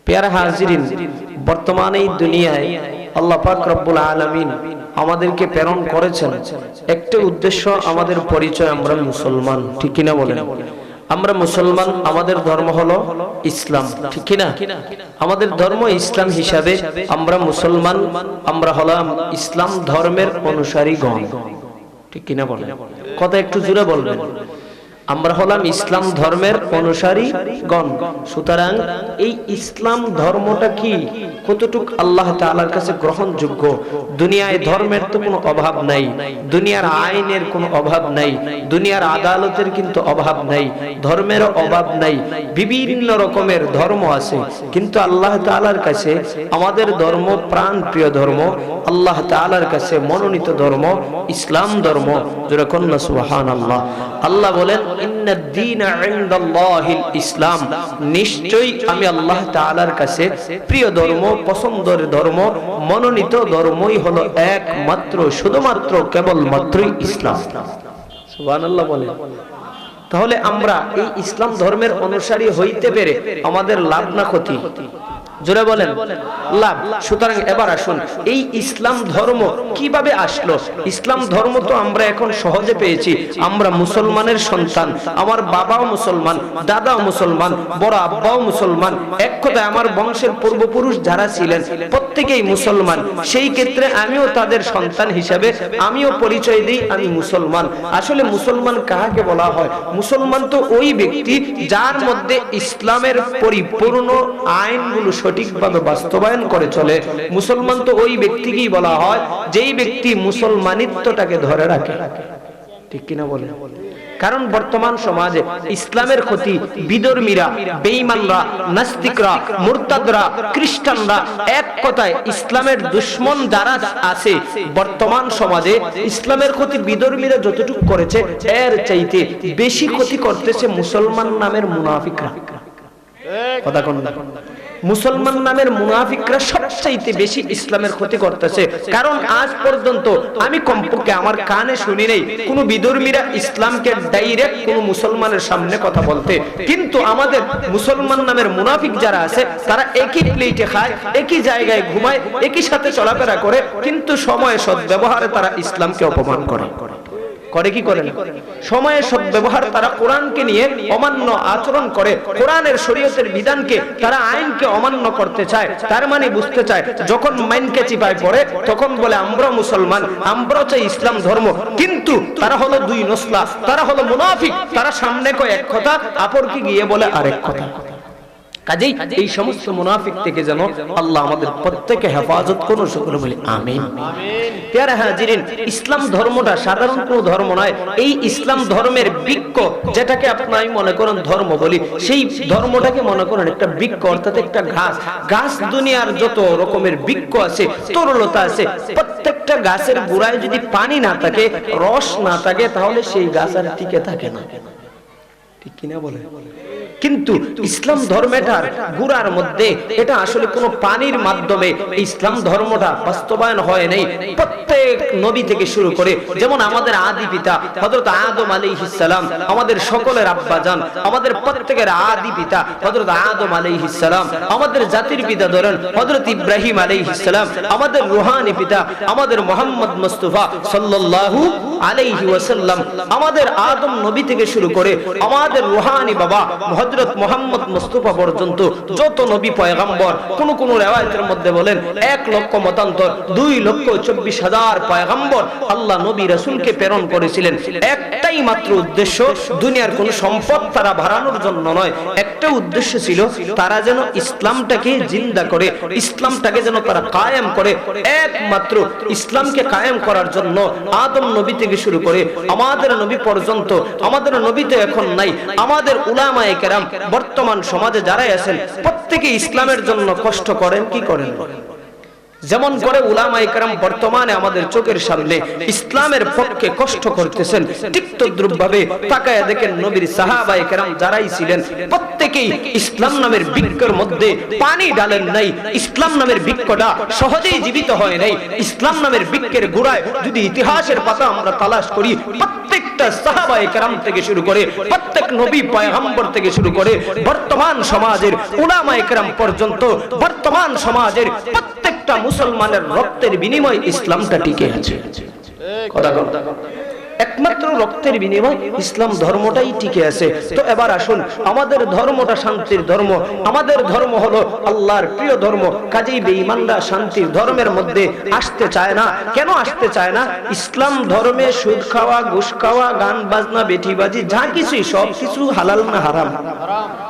প্যারা হাজিরিন, বর্তমানে এই দুনিয়ায় আল্লাহ পাক রব্বুল আলামিন আমাদেরকে প্রেরণ করেছেন একটা উদ্দেশ্য, আমাদের পরিচয় আমরা মুসলমান, ঠিক কিনা বলেন? আমরা মুসলমান, আমাদের ধর্ম হলো ইসলাম, ঠিক কিনা? আমাদের ধর্ম ইসলাম হিসাবে আমরা মুসলমান, আমরা হলাম ইসলাম ধর্মের অনুসারীগণ, ঠিক কিনা বলেন? কথা একটু জোরে বলবেন। আমরা হলাম ইসলাম ধর্মের অনুসারীগণ। সুতরাং এই ইসলাম ধর্মটা কি, কতটুক আল্লাহ তাআলার কাছে গ্রহণযোগ্য? দুনিয়ায় ধর্মের তো কোনো অভাব নাই, দুনিয়ার আইনের কোনো অভাব নাই, দুনিয়ার আদালতের কিন্তু অভাব নাই, ধর্মের অভাব নাই। বিভিন্ন রকমের ধর্ম আছে, কিন্তু আল্লাহ তাআলার কাছে আমাদের ধর্ম প্রাণ প্রিয় ধর্ম, আল্লাহ তাআলার কাছে মনোনীত ধর্ম ইসলাম ধর্ম। যারা কন্যা সুবহানাল্লাহ। আল্লাহ বলেন ইন্নাদ-দীনা ইনদাল্লাহিল ইসলাম, নিশ্চয়ই আমি আল্লাহ তাআলার কাছে প্রিয় ধর্ম, পছন্দের ধর্ম, মনোনীত ধর্মই হলো একমাত্র, শুধুমাত্র কেবলমাত্রই ইসলাম। সুবহানাল্লাহ বলেন। তাহলে আমরা এই ইসলাম ধর্মের অনুসারী হইতে পেরে আমাদের লাভ না ক্ষতি? জোরে বলেন, লাভ। সুতরাং এবার আসুন, এই ইসলাম ধর্ম কিভাবে আসলো? ইসলাম ধর্ম তো আমরা এখন সহজে পেয়েছি, আমরা মুসলমানের সন্তান, আমার বাবাও মুসলমান, দাদাও মুসলমান, বড় আব্বাও মুসলমান, এক কথায় আমার বংশের পূর্বপুরুষ যারা ছিলেন প্রত্যেকেই মুসলমান। সেই ক্ষেত্রে আমিও তাদের সন্তান হিসাবে আমিও পরিচয় দিই আমি মুসলমান। আসলে মুসলমান কাকে বলা হয়? মুসলমান তো ওই ব্যক্তি যার মধ্যে ইসলামের পরিপূর্ণ আইনগুলো সঠিকভাবে বাস্তবায়ন করে চলে। মুসলমান তো ওই ব্যক্তিকেই বলা হয় যেই ব্যক্তি মুসলমানিত্বটাকে ধরে রাখে, ঠিক কিনা বলে? কারণ বর্তমান সমাজে ইসলামের ক্ষতি বিধর্মীরা, বেঈমানরা, নাস্তিকরা, মুরতাদরা, খ্রিস্টানরা, এক কথায় ইসলামের দুশমন যারা আছে বর্তমান সমাজে, ইসলামের ক্ষতি বিধর্মীরা যতটুকু করেছে এর চাইতে বেশি ক্ষতি করতেছে মুসলমান নামের মুনাফিকরা। কথা কোন? মুসলমান নামের মুনাফিকরা সবচাইতে বেশি ইসলামের ক্ষতি করতেছে। কারণ আজ পর্যন্ত আমি কমপক্ষে আমার কানে শুনি নেই কোন বিধর্মীরা ইসলামকে ডাইরেক্ট কোন মুসলমানের সামনে কথা বলতে। কিন্তু আমাদের মুসলমান নামের মুনাফিক যারা আছে তারা একই প্লেটে খায়, একই জায়গায় ঘুমায়, একই সাথে চলাফেরা করে, কিন্তু সময়ে সদ্ব্যবহারে তারা ইসলামকে অপমান করে। করে কি করে না? সময়ে সদ্ব্যবহার, তারা কোরআনকে নিয়ে অমান্য আচরণ করে, কোরআনের শরীয়তের বিধানকে তারা আইনকে অমান্য করতে চায়। তার মানে বুঝতে চায় যখন মাইনকে চিপায় পড়ে তখন বলে আমরা মুসলমান, আমরা চাই ইসলাম ধর্ম, কিন্তু তারা হলো দুই নসলা, তারা হলো মুনাফিক। তারা সামনে কয় এক কথা, অপরকে গিয়ে বলে আরেক কথা। কাজেই এই সমস্ত মুনাফিক থেকে যেন আল্লাহ আমাদের প্রত্যেককে হেফাজত করুন, সকলে বলি আমিন। প্যারা হাজিরিন, ইসলাম ধর্মটা সাধারণ কোনো ধর্ম নয়। এই ইসলাম ধর্মের বৃক্ষ, যেটাকে আপনারা মনে করেন ধর্ম বলি, সেই ধর্মটাকে মনে করেন একটা বৃক্ষ, অর্থাৎ একটা ঘাস। গাছ দুনিয়ার যত রকমের বৃক্ষ আছে, তরলতা আছে, প্রত্যেকটা গাছের গোড়ায় যদি পানি না থাকে, রস না থাকে, তাহলে সেই গাছ আর টিকে থাকে না, ঠিক কিনা বলে? কিন্তু ইসলাম ধর্মটার গুড়ার মধ্যে এটা আসলে কোনো পানির মাধ্যমে ইসলাম ধর্মটা বাস্তবায়ন হয় নাই। প্রত্যেক নবী থেকে শুরু করে, যেমন আমাদের আদি পিতা হযরত আদম আলাইহিস সালাম, আমাদের সকলের আব্বা জান, আমাদের প্রত্যেকের আদি পিতা হযরত আদম আলাইহিস সালাম, আমাদের জাতির পিতা ধরেন হযরত ইব্রাহিম আলাইহিস সালাম, আমাদের রূহানি পিতা আমাদের মুহাম্মদ মুস্তাফা সাল্লাল্লাহু আলাইহি ওয়াসাল্লাম, আমাদের আদম নবী থেকে শুরু করে আমাদের রূহানি বাবা হযরত মুহাম্মদ মুস্তাফা পর্যন্ত যত নবী পয়গম্বর, কোন কোন riwayতের মধ্যে বলেন 1 লক্ষ মতান্তর 2,24,000 পয়গম্বর আল্লাহ নবী রাসূলকে প্রেরণ করেছিলেন। একটাই মাত্র উদ্দেশ্য, দুনিয়ার কোন সম্পদ তারা বাড়ানোর জন্য নয়, একটা উদ্দেশ্য ছিল তারা যেন ইসলামটাকে জিন্দা করে, ইসলামটাকে যেন তারা কায়েম করে। একমাত্র ইসলামকে কায়েম করার জন্য আদম নবী থেকে শুরু করে আমাদের নবী পর্যন্ত, আমাদের নবী তো এখন নাই, আমাদের উলামায়ে কেরাম বর্তমান সমাজে যারা আছেন প্রত্যেকে ইসলামের জন্য কষ্ট করেন। কি করেন? যেমন করে উলামায়ে কেরাম বর্তমানে আমাদের চোখের সামনে ইসলামের পক্ষে কষ্ট করতেছেন, ঠিক তদ্রূপভাবে তাকায়া দেখেন নবীর সাহাবায়ে কেরাম যারাই ছিলেন প্রত্যেকেই ইসলাম নামের বৃক্ষের মধ্যে পানি ঢালেন নাই। ইসলাম নামের বৃক্ষটা সহজেই জীবিত হয় নাই। ইসলাম নামের বৃক্ষের গোড়ায় যদি ইতিহাসের পাতা আমরা তালাশ করি, প্রত্যেকটা প্রত্যেকটা সাহাবায়ে কেরাম থেকে শুরু করে প্রত্যেক নবী পয়গম্বর থেকে শুরু করে বর্তমান সমাজের উলামায়ে কেরাম পর্যন্ত বর্তমান সমাজের প্রত্যেকটা মুসলমানের রক্তের বিনিময়ে ইসলামটা টিকে আছে। কথা কথা একমাত্র রক্তের বিনিময় ইসলাম ধর্মটাই টিকে আছে। তো এবার আসুন, আমাদের ধর্মটা শান্তির ধর্ম, আমাদের ধর্ম হলো আল্লাহর প্রিয় ধর্ম। কাজেই বেঈমানরা শান্তির ধর্মের মধ্যে আসতে চায় না। কেন আসতে চায় না? ইসলাম ধর্মে সুদ খাওয়া, ঘুষ খাওয়া, গান বাজনা, বেটিবাজি যা কিছুই সব কিছু হালাল না হারাম।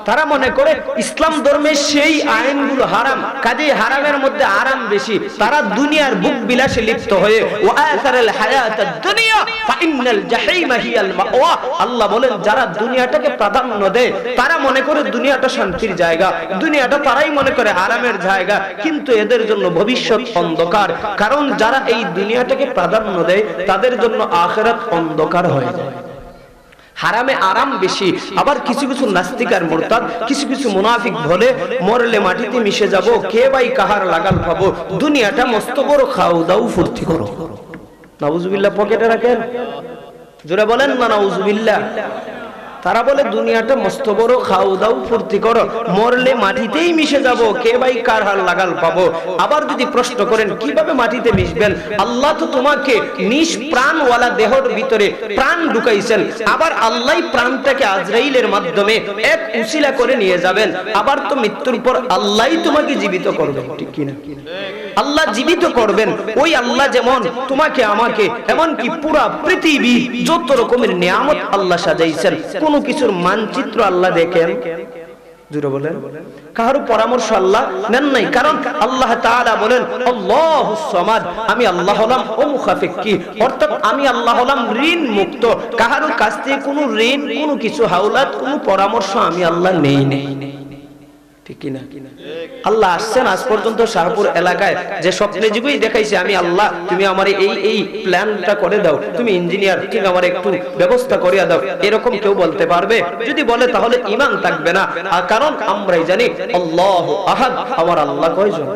তারা মনে করে ইসলাম ধর্মে সেই আইনগুলো হারাম, কাজেই হারামের মধ্যে আরাম বেশি। তারা দুনিয়ার বুক বিলাসে লিপ্ত হয়ে ওয়াআসারাল হায়াতাদ দুনিয়া ফাইনাল জাহিমা হিয়াল মাওয়া, আল্লাহ বলেন যারা দুনিয়াটাকে প্রাধান্য দেয় তারা মনে করে দুনিয়াটা শান্তির জায়গা, দুনিয়াটা তারাই মনে করে আরামের জায়গা, কিন্তু এদের জন্য ভবিষ্যৎ অন্ধকার। কারণ যারা এই দুনিয়াটাকে প্রাধান্য দেয় তাদের জন্য আখিরাত অন্ধকার হয়ে যায়। হারামে আরাম বেশি। আবার কিছু কিছু নাস্তিক আর মুরতাদ, কিছু কিছু মুনাফিক বলে মরলে মাটিতে মিশে যাব, কে ভাই কাহার লাগাল পাবো, দুনিয়াটা মস্ত বড়, খাও দাও ফুর্তি করো। নাউজুবিল্লাহ পকেটে রাখেন, জোরে বলেন না নাউজুবিল্লাহ। তারা বলে দুনিয়াটা মস্ত বড়, খাও দাও ফুর্তি করো, মরলে মাটিতেই মিশে যাব, কে ভাই কার হাল লাগাল পাবো। আবার যদি প্রশ্ন করেন কিভাবে মাটিতে মিশবেন, আল্লাহ তো তোমাকে নিষ্প্রাণওয়ালা দেহর ভিতরে প্রাণ ঢুকাইছেন, আবার আল্লাহ প্রাণটাকে আজরাইলের মাধ্যমে এক উসিলা করে নিয়ে যাবেন, আবার তো মৃত্যুর পর আল্লাহ তোমাকে জীবিত করবেন, ঠিক কিনা? আল্লাহ জীবিত করবেন। ওই আল্লাহ যেমন তোমাকে আমাকে, এমনকি পুরা পৃথিবী যত রকমের নিয়ামত আল্লাহ সাজাইছেন, কোন কিছুর মানচিত্র আল্লাহ দেখেন? জোরে বলেন। কারো পরামর্শ আল্লাহ নেন নাই। কারণ আল্লাহ তাআলা বলেন আল্লাহুস সামাদ, আমি আল্লাহ হলাম অমুখাফেক্কি, অর্থাৎ আমি আল্লাহ হলাম ঋণ মুক্ত। কারো কাছ থেকে কোনো ঋণ, কোনো কিছু হাওলাত, কোনো পরামর্শ আমি আল্লাহ নেই। ঠিক কিনা? আল্লাহ আসছেন আজ পর্যন্ত শাহপুর এলাকায়, যে স্বপ্নে যুগেই দেখাইছে আমি আল্লাহ, তুমি আমার এই প্ল্যানটা করে দাও, তুমি ইঞ্জিনিয়ার, ঠিক আমার একটু ব্যবস্থা করিয়া দাও, এরকম কেউ বলতে পারবে? যদি বলে তাহলে ঈমান থাকবে না। আর কারণ আমরাই জানি আল্লাহু আহাদ, আমার আল্লাহ কয়জন?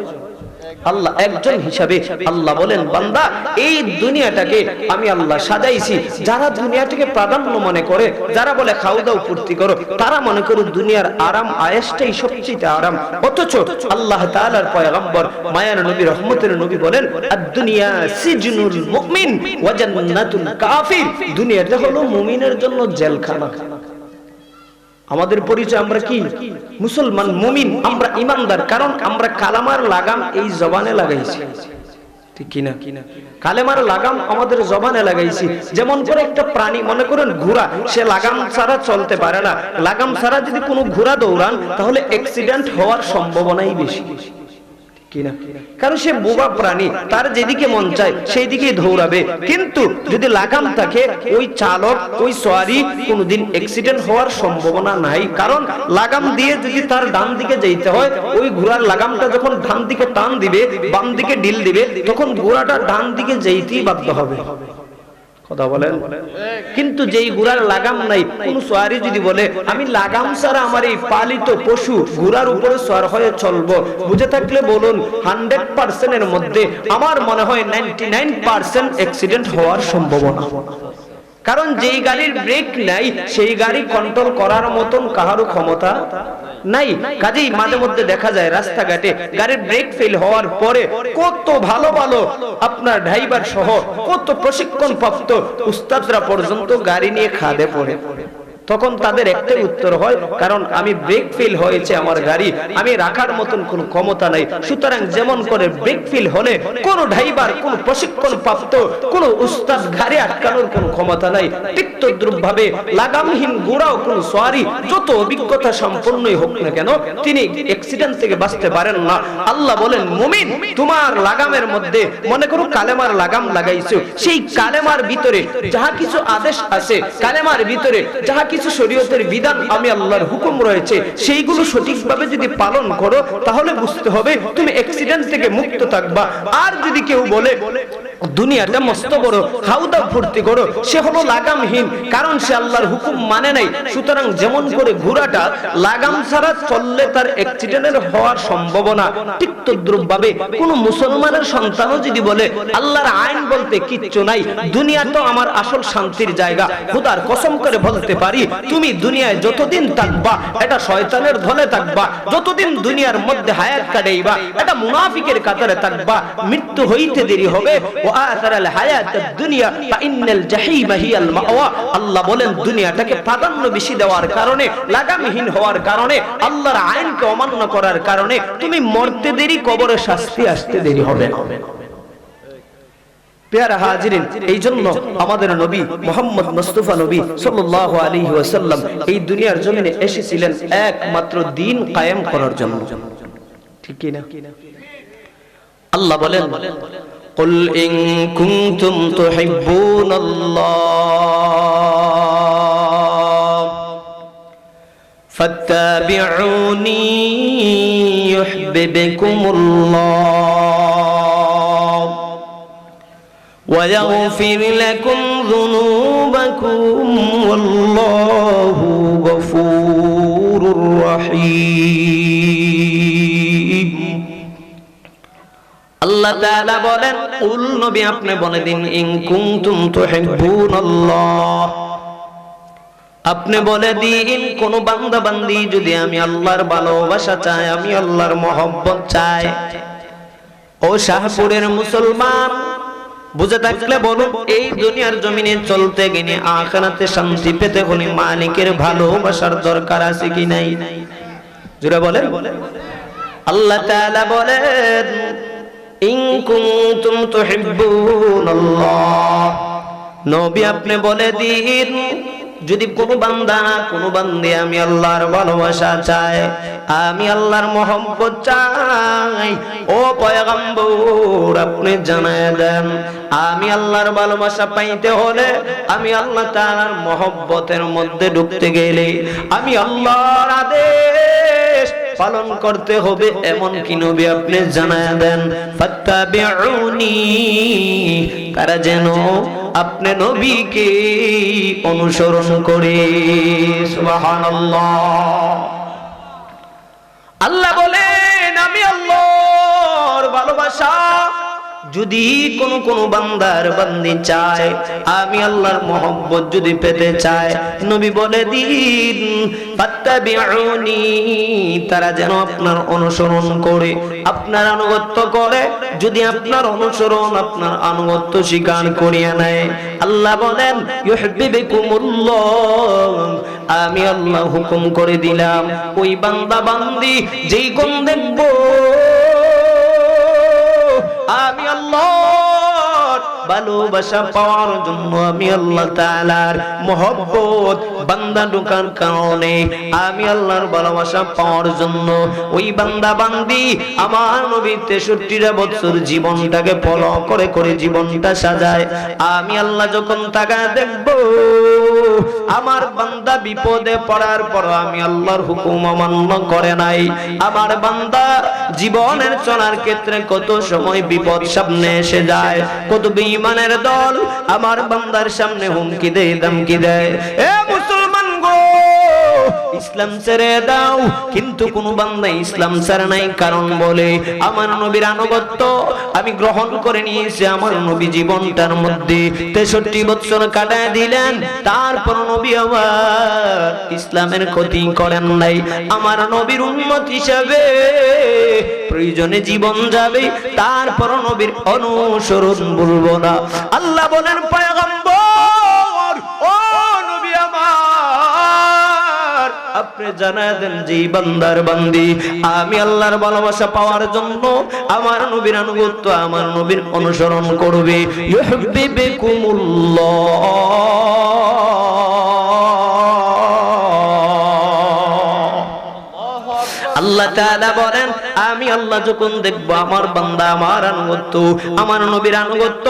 আল্লাহ একজন হিসাবে আল্লাহ বলেন বান্দা এই দুনিয়াটাকে আমি আল্লাহ সাজাইছি। যারা দুনিয়াটাকে প্রাধান্য মনে করে, যারা বলে খাও দাও ফুর্তি করো, তারা মনে করে দুনিয়ার আরাম আয়েশটাই সবচেয়ে আরাম। অথচ আল্লাহ তাআলার পয়গম্বর মায়ার নবী রহমতের নবী বলেন আদ-দুনিয়া সিজনুল মুমিন ওয়া জান্নাতুল কাফির, দুনিয়াটা হলো মুমিনের জন্য জেলখানা। আমাদের পরিচয় আমরা কি? মুসলমান, মুমিন, আমরা ইমানদার। কারণ আমরা কালেমার লাগাম এই জবানে লাগাইছি, ঠিক কিনা? কালেমার লাগাম আমাদের জবানে লাগাইছি। যেমন করে একটা প্রাণী, মনে করেন ঘোড়া, সে লাগাম ছাড়া চলতে পারে না। লাগাম ছাড়া যদি কোনো ঘোড়া দৌড়ান তাহলে অ্যাক্সিডেন্ট হওয়ার সম্ভাবনাই বেশি, কিনা? কারণ সে বোবা প্রাণী, তার যেদিকে মন চায় সেই দিকেই দৌড়াবে। কিন্তু যদি লাগাম থাকে, ওই চালক, ওই সওয়ারি কোনোদিন অ্যাক্সিডেন্ট হওয়ার সম্ভাবনা নাই। কারণ লাগাম দিয়ে যদি তার ডান দিকে যেতে হয়, ওই ঘোড়ার লাগামটা যখন ডান দিকে টান দিবে, বাম দিকে ঢিল দিবে, তখন ঘোড়াটা ডান দিকে যেতেই বাধ্য হবে। কথা বলেন। কিন্তু যেই ঘোড়ার লাগাম নাই, কোন সওয়ারি যদি বলে আমি লাগাম ছাড়া আমার এই পালিত পশু ঘোড়ার উপরে সওয়ার হয়ে চলবো, বুঝে থাকলে বলুন 100% এর মধ্যে আমার মনে হয় 99% অ্যাক্সিডেন্ট হওয়ার সম্ভাবনা। কারণ যেই গাড়ির ব্রেক নাই সেই গাড়ি কন্ট্রোল করার মতন কাহারও ক্ষমতা নাই। কাজেই মাঝে মধ্যে দেখা যায় রাস্তাঘাটে গাড়ির ব্রেক ফেল হওয়ার পরে কত ভালো ভালো আপনার ড্রাইভার সহ কত প্রশিক্ষণ প্রাপ্ত উস্তাদরা পর্যন্ত গাড়ি নিয়ে খাদে পড়ে। তখন তাদের একটাই উত্তর হয়, কারণ আমি ব্রেক ফেল হয়েছে আমার গাড়ি, আমি রাখার মতন কোনো ক্ষমতা নাই। সুতরাং যেমন করে ব্রেক ফেল হলে কোন ড্রাইভার, কোন প্রশিক্ষণ প্রাপ্ত কোন উস্তাদ গাড়ি আটকানোর কোনো ক্ষমতা নাই, ঠিক তদ্রুপভাবে লাগামহীন ঘোড়াও কোন সওয়ারি যত অভিজ্ঞতা সম্পন্নই হোক না কেন, তিনি অ্যাক্সিডেন্ট থেকে বাঁচতে পারেন না। আল্লাহ বলেন মুমিন, তোমার লাগামের মধ্যে মনে করো কালেমার লাগাম লাগাইছো, সেই কালেমার ভিতরে যাহা কিছু আদেশ আছে, কালেমার ভিতরে যাহা কিছু শরীয়তের বিধান আমি আল্লাহর হুকুম রয়েছে, সেইগুলো সঠিকভাবে যদি পালন করো তাহলে বুঝতে হবে তুমি অ্যাক্সিডেন্ট থেকে মুক্ত থাকবা। আর যদি কেউ বলে দুনিয়াটা মস্ত বড়, খাওয়া ফুর্তি করো, সে হলো লাগামহীন, কারণ সে আল্লাহর হুকুম মানে নাই। সুতরাং যেমন করে ঘোড়াটা লাগাম ছাড়া চললে তার অ্যাক্সিডেন্টের হওয়ার সম্ভাবনা, ঠিক তদ্রুপ ভাবে কোন মুসলমানের সন্তানও যদি বলে আল্লাহর আইন বলতে কিচ্ছু নাই, দুনিয়া তো আমার আসল শান্তির জায়গা, খোদার কসম করে বলতে পারি তুমি দুনিয়ায় যতদিন থাকবা এটা শয়তানের ধলে থাকবা, যতদিন দুনিয়ার মধ্যে হায়াত কাটাইবা এটা মুনাফিকের কাতারে থাকবা, মৃত্যু হইতে দেরি হবে। ওয়াআসারাল হায়াতাদ দুনিয়া ফাইন্নাল জাহিমা হিয়াল মাওয়া। আল্লাহ বলেন দুনিয়াটাকে প্রাধান্য বেশি দেওয়ার কারণে, লাগামহীন হওয়ার কারণে, আল্লাহর আইনকে অমান্য করার কারণে তুমি মরতে দেরি, কবরে শাস্তি আসতে দেরি হবে না। প্যারা হাজিরিন, এই জন্য আমাদের নবী মুহাম্মদ মুস্তাফা নবী সাল্লাল্লাহু আলাইহি ওয়াসাল্লাম এই দুনিয়ার জমিনে এসেছিলেন একমাত্র দ্বীন কায়েম করার জন্য, ঠিক কি না? আল্লাহ বলেন কুল ইন কুনতুম তুহিব্বুনাল্লাহ ফাত্তাবিউনি ইউহিব্বুকুমুল্লাহ ওয়া ইয়াগফির লাকুম যুনুবাকুম ওয়াল্লাহু গফুরুর রহিম। আল্লাহ তাআলা বলেন কুল নবী আপনি বলে দিন ইন কুনতুম তুহিব্বুনাল্লাহ, আপনি বলে দিন কোন বান্দা বান্দি যদি আমি আল্লাহর ভালোবাসা চাই, আমি আল্লাহর মহব্বত চাই, ও শাহপুরের মুসলমান বুঝে থাকলে বলুন এই দুনিয়ার জমিনে চলতে গেলে আখিরাতে শান্তি পেতে হলে মালিকের ভালোবাসার দরকার আছে কি নাই? জোরে বলেন। আল্লাহ তাআলা বলেন ইন কুনতুম তুহিব্বুনাল্লাহ, নবী আপনি বলে দিন যদি কোন বান্দা কোন বান্দী আমি আল্লাহর ভালোবাসা চাই, আমি আল্লাহর মহব্বত চাই, ও পয়গম্বর আপনি জানায় দেন আমি আল্লাহর ভালোবাসা পাইতে হলে, আমি আল্লাহ তাআলার মহব্বতের মধ্যে ঢুকতে গেলে আমি আল্লাহর আদেশ পালন করতে হবে, এমন কি নবী আপনি জানায় দেন ফাত্তাবিউনি, তারা যেন আপনি নবীকে অনুসরণ করে। সুবহানাল্লাহ। আল্লাহ বলেন আমি আল্লাহর ভালোবাসা যদি কোন বান্দার বান্দি চায়, আমি আল্লাহর মহব্বত যদি পেতে চায়, নবী বলে দিন ফাত্তাবিউনি, তারা যেন আপনার অনুসরণ করে, আপনার আনুগত্য করে। যদি আপনার অনুসরণ আপনার আনুগত্য স্বীকার করিয়া নেয়, আল্লাহ বলেন ইউহিব্বুকুমুল্লাহ, আমি আল্লাহ হুকুম করে দিলাম ওই বান্দা বান্দি যেই কোন দেখব আমি আল্লাহর ভালোবাসা পাওয়ার জন্য, আমি আল্লাহ তাআলার মহব্বত বান্দা ঢোকার কারণে, আমি আল্লাহর ভালোবাসা পাওয়ার জন্য ওই বান্দা বান্দি আমার নবী 63 বছর জীবনটাকে ফলো করে করে জীবনটা সাজায়, আমি আল্লাহ যখন তাকায় দেখব আমার বান্দা বিপদে পড়ার পর আমি আল্লাহর হুকুম অমান্য করে নাই, আমার বান্দা জীবনের চলার ক্ষেত্রে কত সময় বিপদ সামনে এসে যায়, কত বেঈমানের দল আমার বান্দার সামনে হুমকি দেয়, ধমকি দেয়, এ মুসলমান গো ইসলাম ছেড়ে দাও, কিন্তু কোন বান্দা ইসলাম ছেড়ে নাই, কারণ বলে আমার নবীর আনুগত্য আমি গ্রহণ করে নিয়েছি, আমার নবী জীবনটার মধ্যে 63 বছর কাটায় দিলেন, তারপর নবী আমার ইসলামের ক্ষতি করেন নাই, আমার নবীর উম্মত হিসেবে প্রয়োজনে জীবন যাবে, তারপর নবীর অনুসরণ বলবো না। আল্লাহ বলেন পয়গম্বর ও নবী আমার আপনি জানায় দেন যে বান্দার বান্দি আমি আল্লাহর ভালোবাসা পাওয়ার জন্য আমার নবীর আনুগত্য আমার নবীর অনুসরণ করবে, ইউহিব্বুকুমুল্লাহ, আল্লাহ তাআলা বলেন আমি আল্লাহ যখন দেখব আমার বান্দা আমার আনুগত্য আমার নবীর আনুগত্য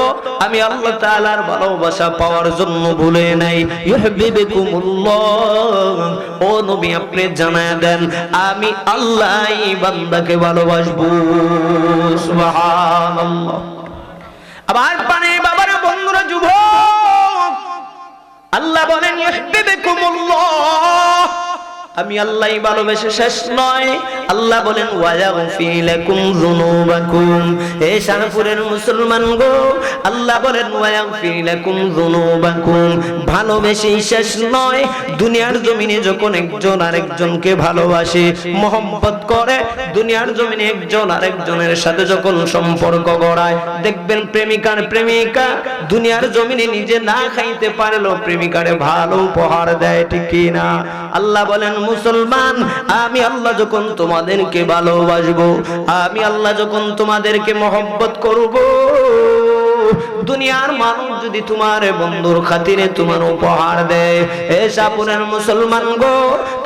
আমি আল্লাহ তাআলার ভালোবাসা পাওয়ার জন্য ভুলে নাই, ইউহিব্বুকুমুল্লাহ, ও নবী আপনি জানায় দেন আমি আল্লাহই বান্দাকে ভালোবাসবো। সুবহানাল্লাহ। আবার পানে বাবার বন্ধুরা, যুবক, আল্লাহ বলেন ইউহিব্বুকুমুল্লাহ, আমি আল্লাহই ভালোবেসে শেষ নয়। আল্লাহ বলেন ওয়ায়াগফির লাকুম যুনুবাকুম। হে শাহপুরের মুসলমান গো, আল্লাহ বলেন ওয়ায়াগফির লাকুম যুনুবাকুম, ভালোবেসেই শেষ নয়। দুনিয়ার জমিনে যখন একজন আরেকজনকে ভালোবাসে, মহব্বত করে, দুনিয়ার জমিনে একজন আরেকজনের সাথে যখন সম্পর্ক গড়ায়, দেখবেন প্রেমিকার প্রেমিকা দুনিয়ার জমিনে নিজে না খাইতে পারলেও প্রেমিকারে ভালো উপহার দেয়, ঠিক কি না? আল্লাহ বলেন মুসলমান, আমি আল্লাহ যখন তোমাদেরকে ভালোবাসবো, আমি আল্লাহ যখন তোমাদেরকে মহব্বত করব, দুনিয়ার মানুষ যদি তোমার বন্ধুর খাতিরে তোমার উপহার দেয়, এ শাহপুরের মুসলমান গো,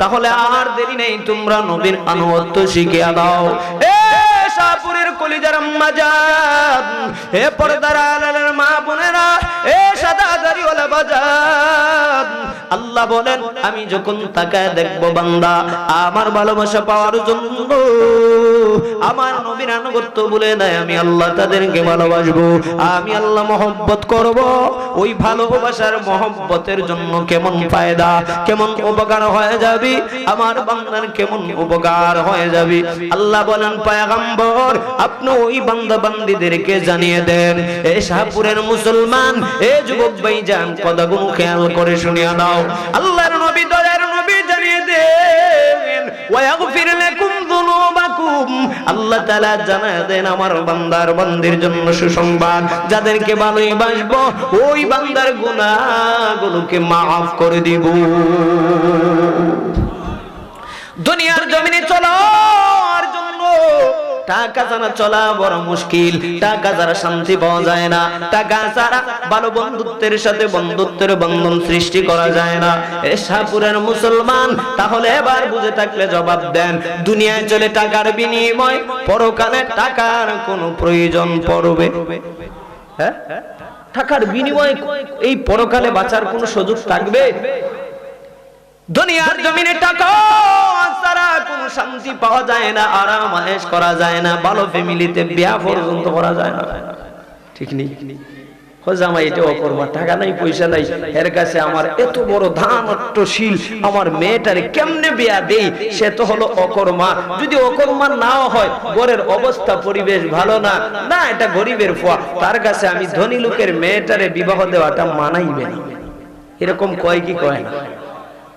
তাহলে আর দেরি নেই, তোমরা নবীর আনুগত্য শিখিয়ে দাও। এ শাহপুরের কলিজার আম্মা জান, হে পর্দার আড়ালের মা বোনেরা, এ সাদা দাড়িওয়ালা বাজান, আল্লাহ বলেন আমি যখন তাকায় দেখবো বান্দা আমার ভালোবাসা পাওয়ার জন্য আমার নবীর আনুগত্য বলে দেয়, আমি আল্লাহ তাদেরকে ভালোবাসবো, আমি আল্লাহ মহব্বত করব। ওই ভালোবাসার মহব্বতের জন্য কেমন ফায়দা, কেমন উপকার হয়ে যাবে, আমার বান্দার কেমন উপকার হয়ে যাবে। আল্লাহ বলেন পয়গম্বর আপনি ওই বান্দা বান্দীদেরকে জানিয়ে দেন। এই শাহপুরের মুসলমান, এই যুবক ভাইজান, কথাগুলো খেয়াল করে শুনিয়ে নাও। আল্লাহর নবী, দয়ার নবী জানিয়ে দেন ওয়াগফির লাকুম যুনুবাকুম, আল্লাহ তাআলা জানিয়ে দেন আমার বান্দার বান্দির জন্য সুসংবাদ, যাদেরকে ভালোবাসবো ওই বান্দার গুনাহগুলোকে maaf করে দিব। দুনিয়ার জমিনে চলার জন্য টাকা ছাড়া চলা বড় মুশকিল, টাকা ছাড়া শান্তি পাওয়া যায় না, টাকা ছাড়া ভালো বন্ধুত্বের সাথে বন্ধুত্বের বন্ধন সৃষ্টি করা যায় না। এ শাহপুরের মুসলমান, তাহলে এবার বুঝে থাকলে জবাব দেন, দুনিয়ায় চলে টাকার বিনিময়, পরকালে টাকার কোনো প্রয়োজন পড়বে? হ্যাঁ, টাকার বিনিময়ে এই পরকালে বাঁচার কোনো সুযোগ থাকবে? দুনিয়ার জমিনে টাকা ছাড়া কোনো শান্তি পাওয়া যায় না, আরাম আয়েশ করা যায় না, ভালো ফ্যামিলিতে বিয়া পর্যন্ত করা যায় না, ঠিক নেই? জামাই এটাও করবা, টাকা নাই পয়সা নাই, এর কাছে আমার এত বড় ধান অট্টশীল, আমার মেয়েটারে কেমনে বিয়া দেই? সে তো হলো অকর্মা। যদি অকর্মা নাও হয়, ঘরের অবস্থা পরিবেশ ভালো না, না এটা গরিবের ফুয়া, তার কাছে আমি ধনী লোকের মেয়েটারে বিবাহ দেওয়াটা মানাইবে না, এরকম কয় কি কয় না?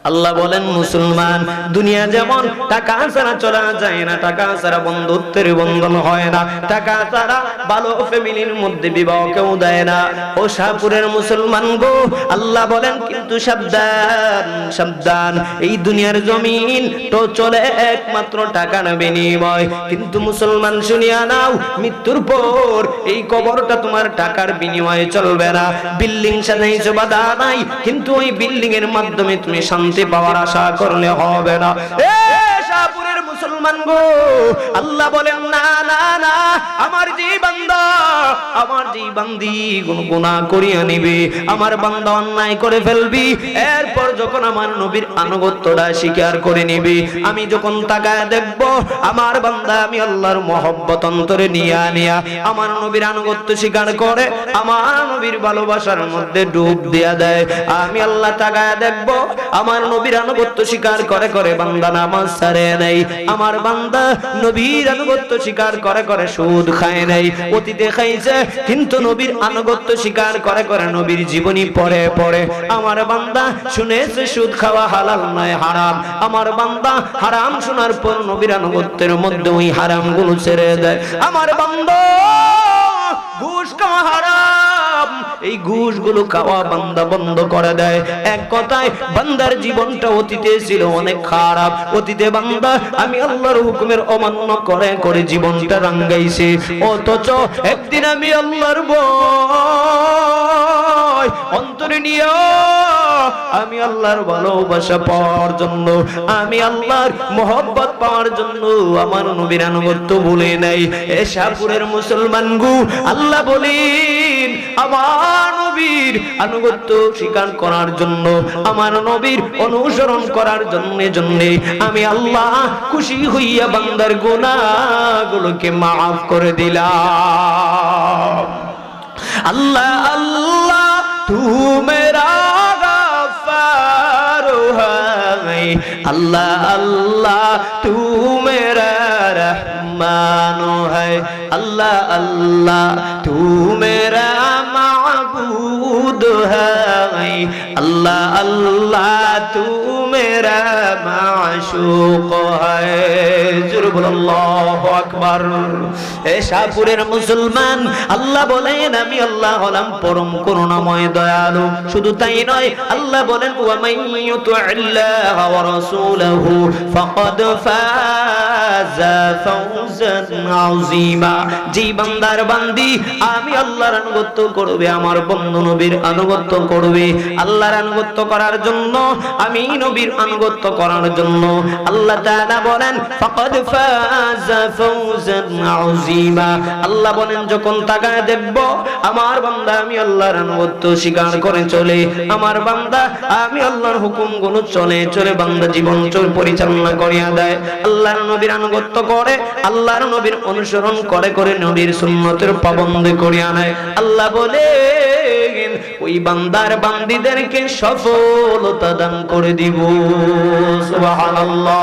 আল্লাহ বলেন মুসলমান, দুনিয়া যেমন টাকা ছাড়া চলা যায় না, টাকা ছাড়া বন্ধুত্বের বন্ধন হয় না, টাকা ছাড়া ভালো ফ্যামিলির মধ্যে বিবাহ কেউ দেয় না। ও শাহপুরের মুসলমান গো, আল্লাহ বলেন কিন্তু সাবধান সাবধান, এই দুনিয়ার জমিন তো চলে একমাত্র টাকার বিনিময়, কিন্তু মুসলমান শুনিয়া নাও, মৃত্যুর পর এই কবরটা তোমার টাকার বিনিময়ে চলবে না। বিল্ডিং সাজাইছো বাধা নাই, কিন্তু ওই বিল্ডিং এর মাধ্যমে তুমি শান্তি পাওয়ার আশা করলে হবে না। এ শাহপুরের মুসলমান গো, আল্লাহ বলেন না না না, আমার যে বান্দা, আমার যে বান্দি গুনাহ করিয়া নিবে, আমার বান্দা অন্যায় করে ফেলবি, এরপর যখন আমার নবীর আনুগত্যটা স্বীকার করে নিবি, আমি যখন তাকায় দেখব আমার বান্দা আমি আল্লাহর মহব্বত অন্তরে নিয়া নিয়া আমার নবীর আনুগত্য স্বীকার করে, আমার নবীর ভালোবাসার মধ্যে ডুব দিয়া দেয়, আমি আল্লাহ তাকায় দেখব আমার নবীর আনুগত্য স্বীকার করে করে বান্দা নামাজ ছাড়ে নাই, আমার বান্দা নবীর আনুগত্য স্বীকার করে করে সুদ খায় নাই, অতীতে খাইছে কিন্তু নবীর আনুগত্য স্বীকার করে করে নবীর জীবনী পড়ে পড়ে আমার বান্দা শুনেছে সুদ খাওয়া হালাল নয় হারাম, আমার বান্দা হারাম শোনার পর নবীর আনুগত্যের মধ্যে ওই হারাম গুলো ছেড়ে দেয়, আমার বান্দা ঘুষ খাওয়া হারাম, এই ঘুষগুলো খাওয়া বান্দা বন্ধ করে দেয়। এক কথায় বান্দার জীবনটা অতীতে ছিল অনেক খারাপ, অতীতে বান্দা আমি আল্লাহর হুকুমের অমান্য করে করে জীবনটা রাঙ্গাইছে, অথচ একদিন আমি আল্লাহর ভয় অন্তরে নিয়ে আমি আল্লাহর ভালোবাসা পাওয়ার জন্য, আমি আল্লাহর মহব্বত পাওয়ার জন্য আমার নবীর আনুগত্য ভুলে নাই। এ শাহপুরের মুসলমান গো, আল্লাহ বলেন আমার নবীর আনুগত্য স্বীকার করার জন্য, আমার নবীর অনুসরণ করার জন্য আমি আল্লাহ খুশি হইয়া বান্দার গুনাহগুলোকে maaf করে দিলাম। अल्लाह अल्लाह तू मेरा गफ्फार है, अल्लाह अल्लाह तू मेरा रहमान है, अल्लाह अल्लाह तू मेरा माबूद है, अल्लाह अल्लाह तू मेरा माशूक है। जुरुल अल्लाहु আকবার। এ শাহপুরের মুসলমান, আল্লাহ বলেন আমি আল্লাহ হলাম পরম করুণাময় দয়ালু। শুধু তাই নয়, আল্লাহ বলেন ওয়া মাইয়ুতিল্লাহ ওয়া রাসূলহু ফাকাদ ফাযা ফাওজান আযীমা। যেই বান্দার বান্দি আমি আল্লাহর আনুগত্য করবে, আমার বন্ধু নবীর আনুগত্য করবে, আল্লাহর আনুগত্য করার জন্য, আমি নবীর আনুগত্য করার জন্য আল্লাহ তাআলা বলেন ফাকাদ ফাযা ফাওজান আযীমা। আল্লাহ বলেন যখন তাকায় দেখব আমার বান্দা আমি আল্লাহর আনুগত্য স্বীকার করে চলে, আমার বান্দা আমি আল্লাহর হুকুমগুলো চলে চলে বান্দা জীবন পরিচালনা করিয়া দেয়, আল্লাহর নবীর আনুগত্য করে, আল্লাহর নবীর অনুসরণ করে করে নবীর সুন্নতের পাবন্দ করিয়া নেয়, আল্লাহ বলে ওই বান্দার বান্দীদেরকে সফলতা দান করে দিব। সুবহানাল্লাহ।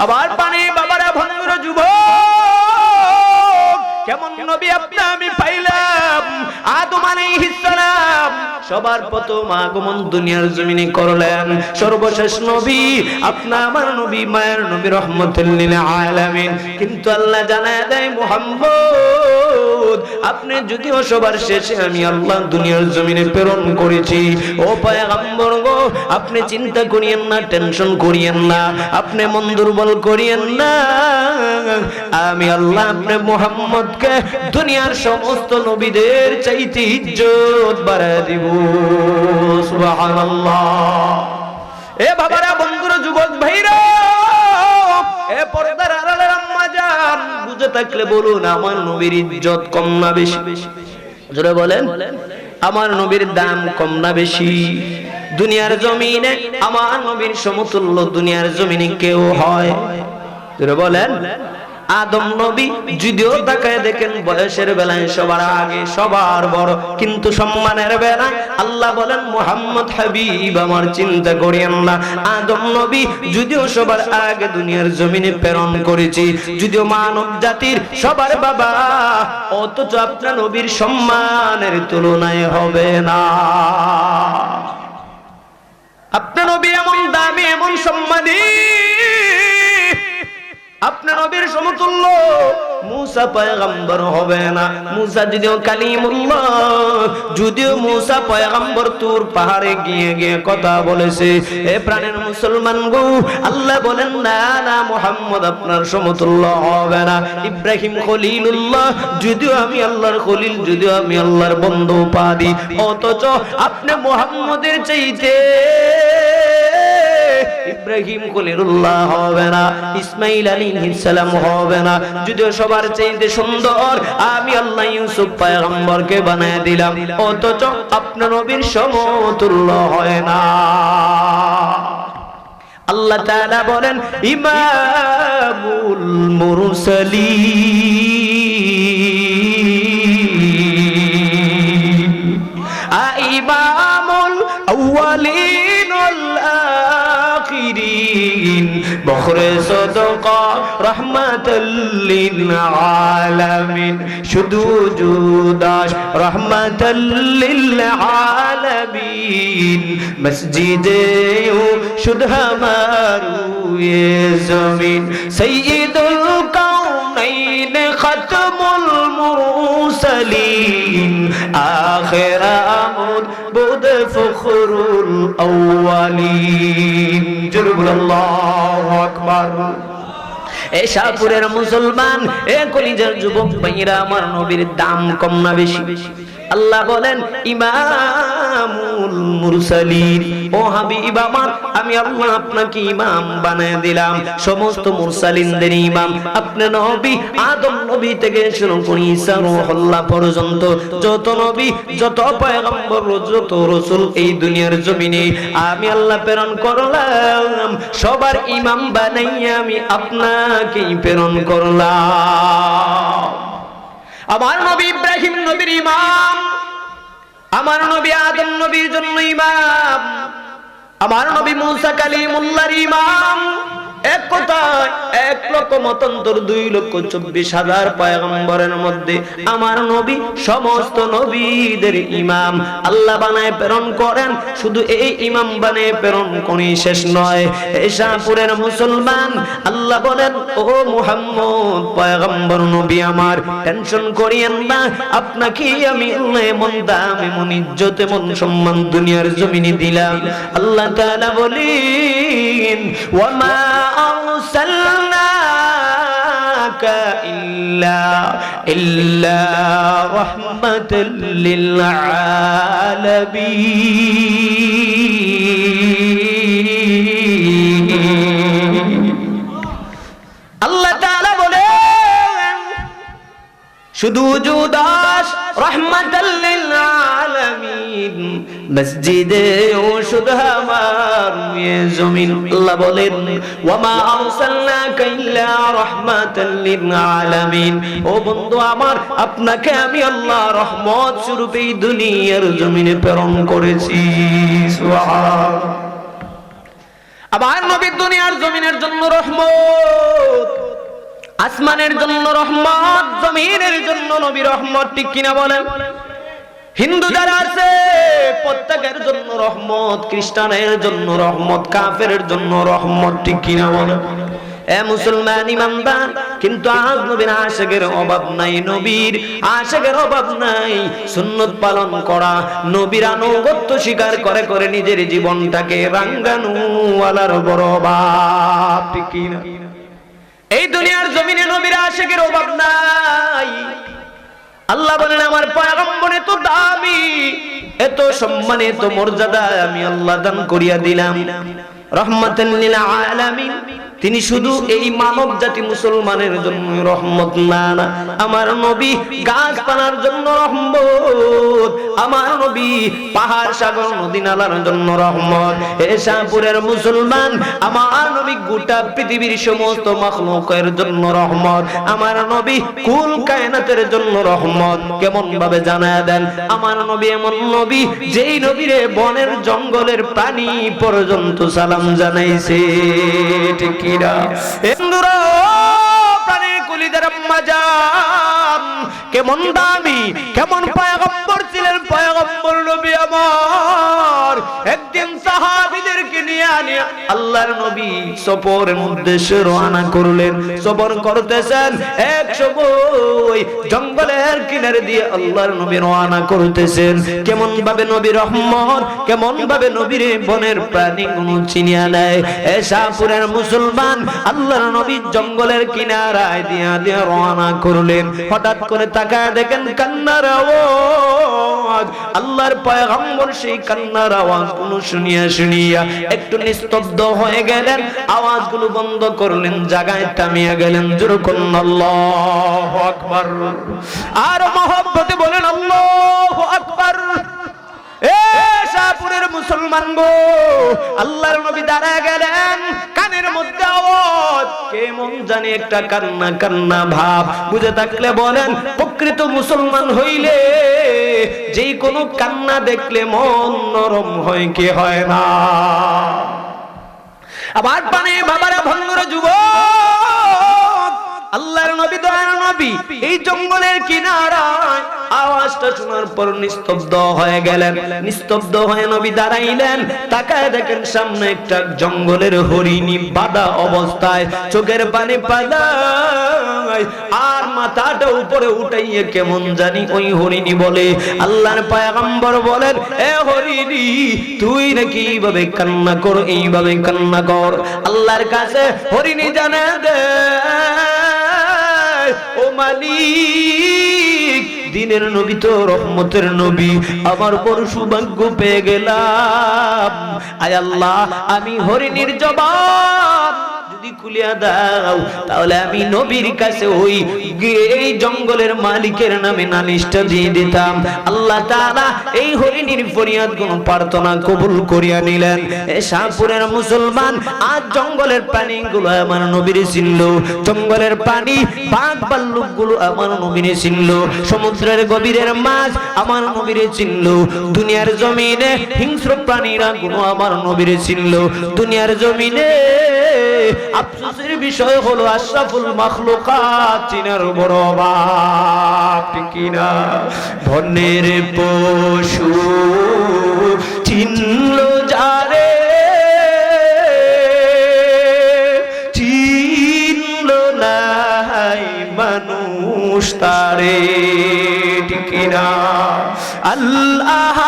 আবার পানি বাবারা বন্ধুরা যুবক, কেমন নবী আপনি আমি পাইলাম? আদম আলাইহিস সালাম সবার প্রথম আগমন দুনিয়ার জমিনে করলেন, সর্বশেষ নবী আপনা আমার নবী মায়ের নবী রহমাতুল লিল আলামিন। কিন্তু আল্লাহ জানায় দেয় মুহাম্মদ আপনি যদিও সবার শেষে আমি আল্লাহ দুনিয়ার জমিনে প্রেরণ করেছি, ও পয়গম্বর গো আপনি চিন্তা করিয়েন না, টেনশন করিয়েন না, আপনি মন দুর্বল করিয়েন না, আমি আল্লাহ আপনি মুহাম্মদকে দুনিয়ার সমস্ত নবীদের চাইতে ইজ্জত বাড়ায় দিব। সুবহানাল্লাহ। এ বাবারা বন্ধুরা যুবক ভাইরা, এ পর্দার আড়ালের আম্মা জান, বুঝে থাকলে বলুন আমার নবীর ইজ্জত কম না বেশি? জোরে বলেন, আমার নবীর দাম কম না বেশি? দুনিয়ার জমিনে আমার নবীর সমতুল্য দুনিয়ার জমিনে কেউ হয়? জোরে বলেন। আদম নবী যদিও তাকায় দেখেন বয়সের বেলায় সবার আগে সবার বড়, কিন্তু সম্মানের বেলায় আল্লাহ বলেন মুহাম্মদ হাবিব আমার চিন্তা করিয়েন না। আদম নবী যদিও সবার আগে দুনিয়ার জমিনে প্রেরণ করেছি, যদিও মানব জাতির সবার বাবা, অথচ আপনার নবীর সম্মানের তুলনায় হবে না। আপনার নবী এমন দামি এমন সম্মানী, আপনার নবীর সমতুল্য মুসা পয়গম্বর হবে না। মুসা যদিও কালিমুল্লাহ, যদিও মুসা পয়গম্বর তুর পাহাড়ে গিয়ে গিয়ে কথা বলেছে, এ প্রাণের মুসলমান গো আল্লাহ বলেন না না মুহাম্মদ আপনার সমতুল্য হবে না। ইব্রাহিম খলিলুল্লাহ, যদিও আমি আল্লাহর খলিল, যদিও আমি আল্লাহর বন্ধু উপাধি, অথচ আপনি মুহাম্মদের চাইতে ইব্রাহিম খলিলুল্লাহ হবে না, ইসমাইল আলাইহিস সালাম হবে না, যদিও সবার চাইতে সুন্দর আমি আল্লাহ ইউসুফ পয়গম্বরকে বানায় দিলাম, অথচ আপনার নবীর সমতুল্য হয় না। আল্লাহ তাআলা বলেন ইমামুল মুরসালিন, ইমামুল আউয়ালিন ওয়াল আখিরিন, বখরে সদকা রহমাতুল লিল আলামিন, শুধু জুদাস রহমাতুল লিল আলামিন, মসজিদে শুধু হামারু ये जमीन, सय्यदुल कौनैन खत्मुल मुरसलीन, आखिर आमुद बुद फखरुल अव्वलीन। जुरुल्लाहु আকবার। এ শাহপুরের মুসলমান, এ কলিজার যুবক ভাইরা, আমার নবীর দাম কম না বেশি? আল্লাহ বলেন ইমামুল মুরসালিন, ও হাবিব আমার আমি আল্লাহ আপনাকে ইমাম বানায় দিলাম, সমস্ত মুরসালিনদের ইমাম। আপনি নবী আদম নবী থেকে শুরু করে ঈসা রূহুল্লাহ পর্যন্ত যত নবী, যত পয়গম্বর, যত রাসূল এই দুনিয়ার জমিনে আমি আল্লাহ প্রেরণ করলাম, সবার ইমাম বানাইয়া আমি আপনাকেই প্রেরণ করলাম। আমার নবী ইব্রাহিম নবীর ইমাম, আমার নবী আদম নবীর জন্য ইমাম, আমার নবী মুসা কালিমুল্লাহর ইমাম। এক কথায় 1,24,24,000 পয়গম্বরের মধ্যে আমার নবী সমস্ত নবীদের ইমাম আল্লাহ বানায় প্রেরণ করেন। শুধু এই ইমাম বানায় প্রেরণ করেই শেষ নয়। এই শাহপুরের মুসলমান আল্লাহ বলেন, ও মুহাম্মদ পয়গম্বর নবী আমার, টেনশন করিয়েন না, আপনাকে আমি আল্লাহ এমন দাম, এমন ইজ্জত, এমন সম্মান দুনিয়ার জমিনে দিলাম। আল্লাহ তাআলা বলেন, ওয়ামা আরসালনাকা ইল্লা রাহমাতাল লিল আলামিন। আল্লাহ তাআলা বলেন, শুধু জুদাস রাহমাতাল লিল আলামিন, মসজিদে ও শুধু আমার জমিন। আল্লাহ বলেন, ওয়ামা আরসালনাকা ইল্লা রাহমাতাল লিল আলামিন। ও বন্ধু আমার, আপনাকে আমি আল্লাহ রহমত স্বরূপে এই দুনিয়ার জমিনে প্রেরণ করেছি। সুবহানাল্লাহ। আমার নবী দুনিয়ার জমিনের জন্য রহমত, আসমানের জন্য রহমত, জমিনের জন্য নবী রহমত। ঠিক কিনা বলেন? হিন্দু যারা আছে প্রত্যেকের জন্য রহমত, খ্রিস্টানের জন্য রহমত, কাফেরের জন্য রহমত। ঠিক কিনা বলেন? এ মুসলমান ইমানদার, কিন্তু আজ নবীর আশিকের অভাব নাই, নবীর আশিকের অভাব নাই। সুন্নত পালন করা, নবীর আনুগত্য স্বীকার করে করে নিজের জীবনটাকে রাঙ্গানু ওয়ালার বড় অভাব। ঠিক কিনা? এই দুনিয়ার জমিনে নবীর আশিকের অভাব নাই। আল্লাহ বলেন, আমার পয়গম্বর এত দামি, এত সম্মানিত, এত মর্যাদা আমি আল্লাহ দান করিয়া দিলাম। রহমাতাল লিল আলামিন। তিনি শুধু এই মানব জাতি মুসলমানের জন্য রহমত না, আমার নবী গাছপালার জন্য রহমত, আমার নবী পাহাড় সাগর নদী নালার জন্য রহমত। এ শাহপুরের মুসলমান, আমার নবী গোটা পৃথিবীর সমস্ত মাখলুকের জন্য রহমত, আমার নবী কুল কায়নাতের জন্য রহমত। কেমন ভাবে জানায় দেন, আমার নবী এমন নবী যেই নবীরে বনের জঙ্গলের প্রাণী পর্যন্ত সালাম জানাইছে। ঠিক কিনা? হিন্দুরা প্রাণীর কলিজার আম্মা জান, কেমন দামি, কেমন পয়গম্বর ছিলেন পয়গম্বর নবী আমার। একদিন সাহাবীদেরকে নিয়ে আল্লাহর নবী সফরের উদ্দেশ্যে রওনা করলেন। সফর করতেছেন, এক সময় জঙ্গলের কিনারে দিয়ে আল্লাহর নবী রওনা করতেছেন। কেমন ভাবে নবী রহমত, কেমন ভাবে নবীর বনের প্রাণী গুলো চিনিয়া নেয়। এ শাহপুরের মুসলমান, আল্লাহর নবী জঙ্গলের কিনারায় দিয়া দিয়া রওনা করলেন। হঠাৎ করে তাকায় দেখেন কান্নার আওয়াজ। আল্লাহর পয়গম্বর সেই কান্নার আওয়াজগুলো শুনিয়া শুনিয়া একটু নিস্তব্ধ হয়ে গেলেন, আওয়াজগুলো বন্ধ করলেন, জায়গায় থামিয়া গেলেন। যেরকম আল্লাহু আকবার, আর মহব্বতে বলেন আল্লাহু আকবার। এ শাহপুরের মুসলমান গো, আল্লাহর নবী দাঁড়ায় গেলেন, কানের মধ্যে আওয়াজ, কেমন জানি একটা কান্না কান্না ভাব। বুঝে থাকলে বলেন, প্রকৃত মুসলমান হইলে যেই কোনো কান্না দেখলে মন নরম হয় কি হয় না? আবার পানে বাবারা, ভঙ্গুরা যুবক, আল্লাহর নবী দয়ার নবী এই জঙ্গলের কিনারায় আওয়াজটা শোনার পর নিস্তব্ধ হয়ে গেলেন। নিস্তব্ধ হয়ে নবী দাঁড়াইলেন, তাকায় দেখেন সামনে একটা জঙ্গলের হরিণী বাঁধা অবস্থায়, চোখের পানি পালায়, আর মাথাটা উপরে উঠাইয়ে কেমন জানি ওই হরিণী বলে, আল্লাহর পয়গম্বর বলেন, এ হরিণী, তুই নাকি এইভাবে কান্না কর, এইভাবে কান্না কর। আল্লাহর কাছে হরিণী জানা দে, ও মালিক, দিনের নবী তো রহমতের নবী, আমার বড় সৌভাগ্য পেয়ে গেলাম। আয় আল্লাহ, আমি হরিণীর জবাব যদি খুলিয়া দাও তাহলে আমি নবীর কাছে ওই এই জঙ্গলের মালিকের নামে নালিশটা দিয়ে দিতাম। আল্লাহ তাআলা এই হরিণীর ফরিয়াদ কোন প্রার্থনা কবুল করিয়া নিলেন। এই শাহপুরের মুসলমান, আজ জঙ্গলের প্রাণীগুলো আমার নবীর চিনল, জঙ্গলের প্রাণী বাঘ ভাল্লুক গুলো আমার নবীর চিনল, সমুদ্রের গভীরের মাছ আমার নবীর চিনল, দুনিয়ার জমিনে হিংস্র প্রাণীরা গুলো আমার নবীর চিনল। দুনিয়ার জমিনে আফসোসের বিষয় হলো আশরাফুল মাখলুকাত চিনার বড় অভাব, ঠিক কিনা? বনের পশু চিনল যারে, চিনল নাই মানুষ তারে, ঠিক কিনা? আল্লাহ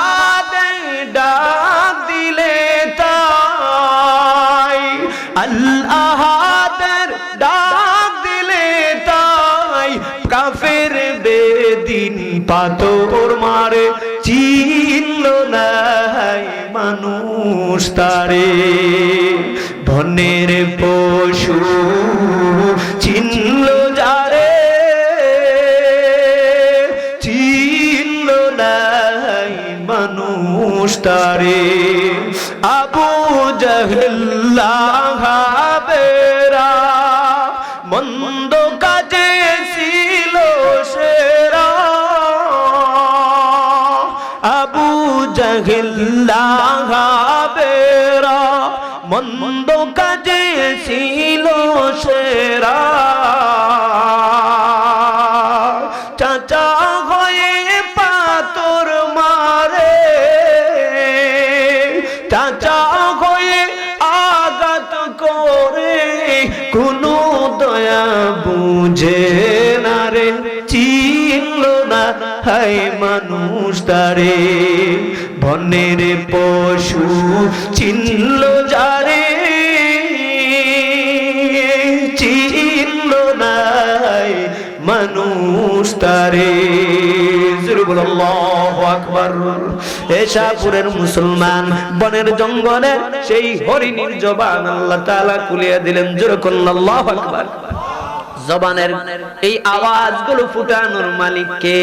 ডাক দিলে তাই, আল্লাহ ডাক দিলে তাই, কাফের বেদিন পাথর মারে, চিনল নাই মানুষ তারে। বনের পশু চিনল যারে, চিনল নাই মানুষ তারে। আবু জাহেল লাহাবেরা মন্দ কাজে ছিল সেরা, আবু জাহেল লাহাবেরা মন্দ কাজে ছিল সেরা। চাচা হয়ে পাথর মারে, চাচা হয়ে আঘাত করে, কোনো দয়া বুঝে না রে, চিনল না হাই মানুষ তারে। বনের পশু চিনল যারে, চিনল নাই মানুষ তারে। আল্লাহু আকবার। শাহপুরের মুসলমান, বনের জঙ্গলে সেই হরিণীর জবান আল্লাহ তাআলা খুলিয়ে দিলেন। যেরকম আল্লাহু আকবার। জবানের এই আওয়াজগুলো ফুটানোর মালিক কে?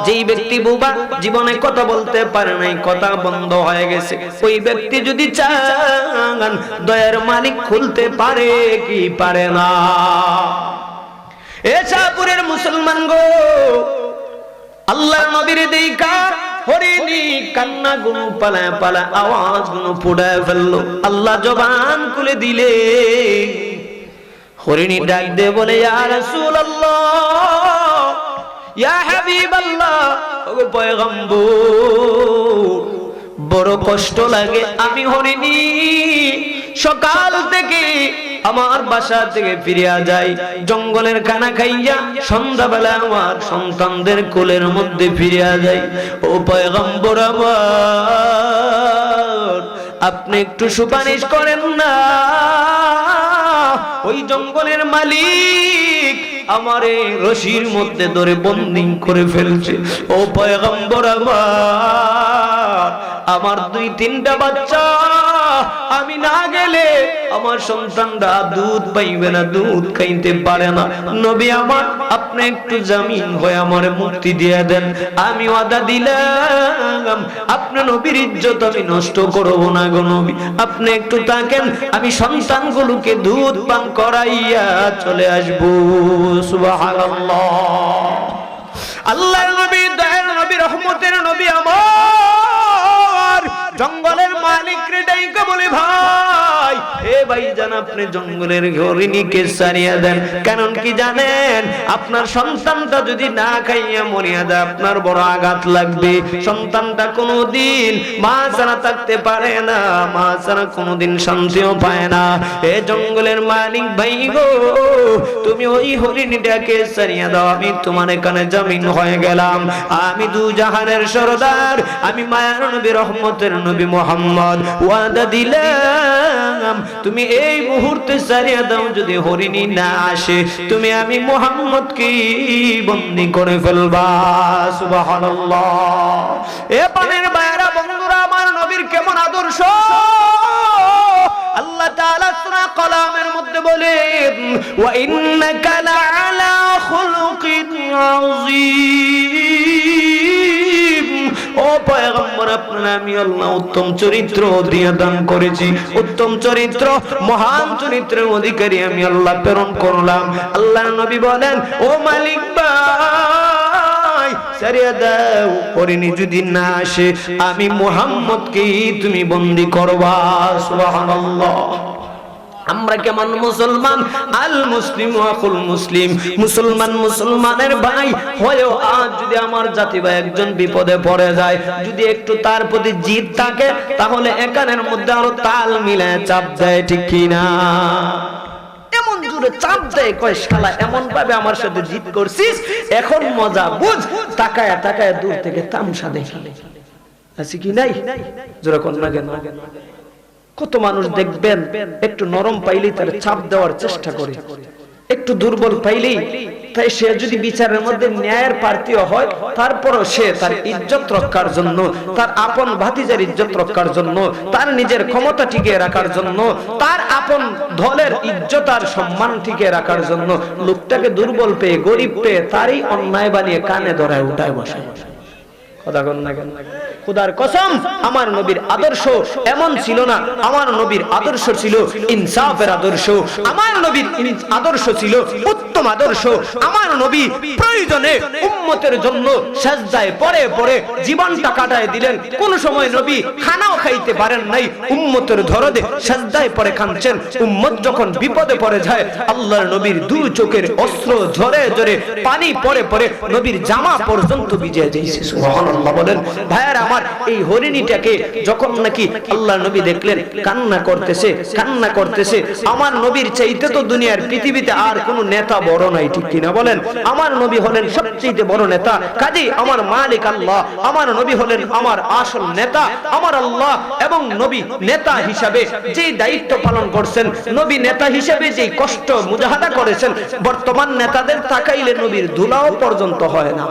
যেই ব্যক্তি বুবা, জীবনে কথা বলতে পারে নাই, কথা বন্ধ হয়ে গেছে, ওই ব্যক্তি যদি চান দয়ার মালিক খুলতে পারে কি পারে না? এ শাহপুরের মুসলমান গো, আল্লাহর নবীর দেইকা হরিণী কান্না গুলো পালায় পালায় আওয়াজ গুলো ফুটায় ফেললো। আল্লাহ জবান খুলে দিলে হরিণী ডাক দে বলে, ইয়া রাসূলুল্লাহ, ইয়া হাবিবাল্লাহ, ওগো পয়গম্বর, বড় কষ্ট লাগে। আমি হরিণী সকাল থেকে আমার বাসা থেকে ফিরিয়া যাই, জঙ্গলের খানা খাইয়া সন্ধ্যাবেলা আমার সন্তানদের কোলের মধ্যে ফিরিয়া যাই। ও পয়গম্বর আমার, আপনি একটু সুপারিশ করেন না। ওই জঙ্গলের মালিক আমারে রশির মধ্যে ধরে বন্দী করে ফেলছে। ও পয়গম্বর আমার 2-3টা বাচ্চা, আমি না গেলে আমার সন্তানরা দুধ পাইবে না, দুধ খাইতে পারে না। নবী আমার, আপনি একটু জামিন হয়ে আমার মুক্তি দিয়ে দেন। আমি ওয়াদা দিলাম আপনি নবীর ইজ্জত আমি নষ্ট করব না গো নবী, আপনি একটু তাকেন, আমি সন্তানগুলোকে দুধ পান করাইয়া চলে আসব। সুবহানাল্লাহ। আল্লাহর নবী, দয়ার নবী, রহমতের নবী আমার জঙ্গলের মালিক রে ডাইকা বলে, ভাই, এ ভাইজান, আপনি জঙ্গলের হরিণীকে ছাড়িয়া দেন। কারণ কি জানেন? আপনার সন্তানটা যদি না খাইয়া মরিয়া যায়, আপনার বড় আঘাত লাগবে। সন্তানটা কোনোদিন মা ছাড়া থাকতে পারে না, মা ছাড়া কোনোদিন শান্তিও পায় না। এ জঙ্গলের মালিক ভাই গো, তুমি ওই হরিণীটাকে ছাড়িয়া দাও, আমি তোমার এখানে জামিন হয়ে গেলাম। আমি দু জাহানের সরদার, আমি মায়ার নবী, রহমতের নবী মুহাম্মদ, ওয়াদা দিলাম তুমি এই মুহূর্তে ছাড়িয়া দাও। যদি হরিণী না আসে, তুমি আমি মুহাম্মদকে বন্দী করে ফেলবা। সুবহানাল্লাহ। এ পানের ভাইরা, বন্ধুরা আমার, নবীর কেমন আদর্শ! আল্লাহ তাআলা সূরা কলামের মধ্যে মধ্যে বলে ওয়া ইন্নাকা লাআলা খুলুকিন আযীম, ও পয়গম্বর আপনার আমি আল্লাহ উত্তম চরিত্র দিয়ে দান করেছি, উত্তম চরিত্র মহান চরিত্রের অধিকারী আমি আল্লাহ প্রেরণ করলাম। আল্লাহর নবী বলেন ও মালিক ভাই ছাড়িয়ে দাও, পরিনি যদি না আসে আমি মুহাম্মদকে তুমি বন্দী করবা। সুবহানাল্লাহ। আমরা কেমন মুসলমান? আল মুসলিম আকুল মুসলিম, মুসলমান মুসলমানের ভাই হয়েও আজ যদি আমার জাতি ভাই একজন বিপদে পড়ে যায়, যদি একটু তার প্রতি জিদ থাকে, তাহলে একানের মধ্যে আরো তাল মিলায় চাপ দেয়, ঠিক কিনা? এমন জোরে চাপ দেয়, কয় শালা এমন ভাবে আমার সাথে জিদ করছিস, এখন মজা বুঝ। তাকায় তাকায় দূর থেকে তামসা দেখে আছে কি নাই? জোরে কোন না কেন? কত মানুষ দেখবেন একটু নরম পাইলেই তার চাপ দেওয়ার চেষ্টা করে, একটু দুর্বল পাইলেই তাই সে যদি বিচারের মধ্যে ন্যায়ের প্রার্থীও হয়, তারপরও সে তার ইজ্জত রক্ষার জন্য, তার আপন ভাতিজার ইজ্জত রক্ষার জন্য, তার নিজের ক্ষমতা টিকিয়ে রাখার জন্য, তার আপন দলের ইজ্জত আর সম্মান টিকিয়ে রাখার জন্য লোকটাকে দুর্বল পেয়ে গরিব পেয়ে তারই অন্যায় বানিয়ে কানে ধরায় উঠায় বসে। কথা বল না কেন? খোদার কসম আমার নবীর আদর্শ এমন ছিল না। আমার নবীর আদর্শ ছিল ইনসাফের আদর্শ, আমার নবীর আদর্শ ছিল উত্তম আদর্শ। আমার নবী প্রয়োজনে উম্মতের জন্য সাজদায় পড়ে পড়ে জীবনটা কাটায় দিলেন। কোন সময় নবী খানাও খাইতে পারেন নাই, উম্মতের দরদে সাজদায় পড়ে কাঁদছেন। উম্মত যখন বিপদে পড়ে যায়, আল্লাহর নবীর দুই চোখের অশ্রু ঝরে ঝরে পানি পড়ে পড়ে নবীর জামা পর্যন্ত ভিজে দিয়েছে। সুবহানাল্লাহ বলেন। ভাইয়ারা আমার, এই হরিণীটাকে যখন নাকি আল্লাহ নবী দেখলেন কান্না করতেছে, কান্না করতেছে, আমার নবীর চাইতে তো দুনিয়ার পৃথিবীতে আর কোন নেতা বড় নাই, ঠিক কিনা বলেন? আমার নবী হলেন সবচেয়ে বড় নেতা। কাজী আমার মালিক আল্লাহ, আমার নবী হলেন আমার আসল নেতা। আমার আল্লাহ এবং নবী নেতা হিসাবে যে দায়িত্ব পালন করছেন, নবী নেতা হিসাবে যে কষ্ট মুজাহাদা করেছেন, বর্তমান নেতাদের তাকাইলে নবীর ধুলাও পর্যন্ত হয় না।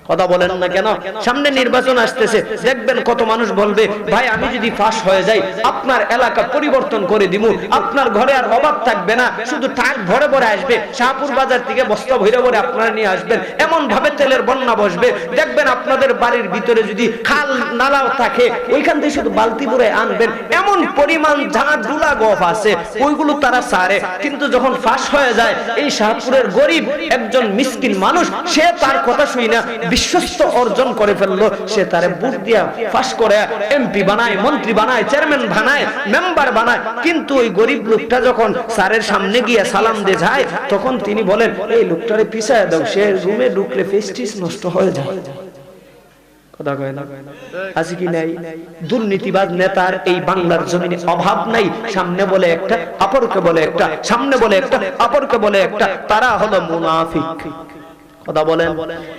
কথা বলেন না কেন? সামনে নির্বাচন আসতেছে, দেখবেন কত মানুষ বলবে ভাই আমি যদি পাস হয়ে যাই আপনার এলাকা পরিবর্তন করে দিব, আপনার ঘরে আর অভাব থাকবে না, শুধু টাক ভরে ভরে আসবে, শাহপুর বাজার থেকে বস্তা ভরে ভরে আপনারা নিয়ে আসবেন, এমন ভাবে তেলের বন্যা বসবে। দেখবেন আপনাদের বাড়ির ভিতরে যদি খাল নালাও থাকে, ওইখান থেকে শুধু বালতি ভরে আনবেন, এমন পরিমাণ ঝাঁ ডুলা গফ আছে, ওইগুলো তারা সারে। কিন্তু যখন ফাঁস হয়ে যায়, এই শাহপুরের গরিব একজন মিসকিন মানুষ, সে তার কথা শুই না বিশ্বস্ত অর্জন করে ফেললো, সে তারে বুট দিয়া ফাঁস করে এমপি বানায়, মন্ত্রী বানায়, চেয়ারম্যান বানায়, মেম্বার বানায়। কিন্তু ওই গরিব লোকটা যখন স্যারের সামনে গিয়ে সালাম দিয়ে যায়, তখন তিনি বলেন এই লোকটারে পিছায় দাও, সে রুমে ঢুকলে ফেস্টিস নষ্ট হয়ে যায়। কথা কয় না? আছে কি নাই? দুর্নীতিবাদ নেতার এই বাংলার জমিনে অভাব নাই। সামনে বলে একটা, অপরকে বলে একটা, সামনে বলে একটা, অপরকে বলে একটা, তারা হলো মুনাফিক। কথা বলেন।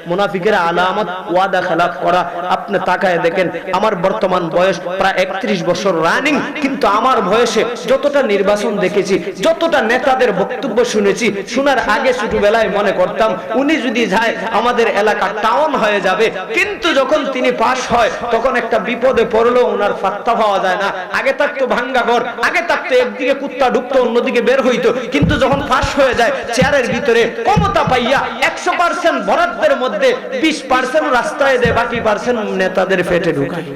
মুনাফিকের আলামত ওয়াদা খেলাফ করা। আপনি তাকায় দেখেন, আমার বর্তমান বয়স প্রায় 31 বছর রানিং, কিন্তু আমার বয়সে যতটা নির্বাচন দেখেছি, যতটা নেতাদের বক্তব্য শুনেছি, শোনার আগে ছোটবেলায় মনে করতাম উনি যদি যায় আমাদের এলাকা টাউন হয়ে যাবে। কিন্তু যখন তিনি পাস হয়, তখন একটা বিপদে পড়লেও ওনার পাত্তা পাওয়া যায় না। আগে থাকতো ভাঙ্গা ঘর, আগে থাকতো একদিকে কুত্তা ঢুকতো অন্যদিকে বের হইতো, কিন্তু যখন পাস হয়ে যায় চেয়ারের ভিতরে ক্ষমতা পাইয়া 100% বরাদ্দের মধ্যে 20% রাস্তায় দেয়, বাকি পার্সেন্ট নেতাদের পেটে ঢুকায়।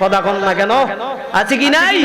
কথা কন না কেন? আছে কি নাই?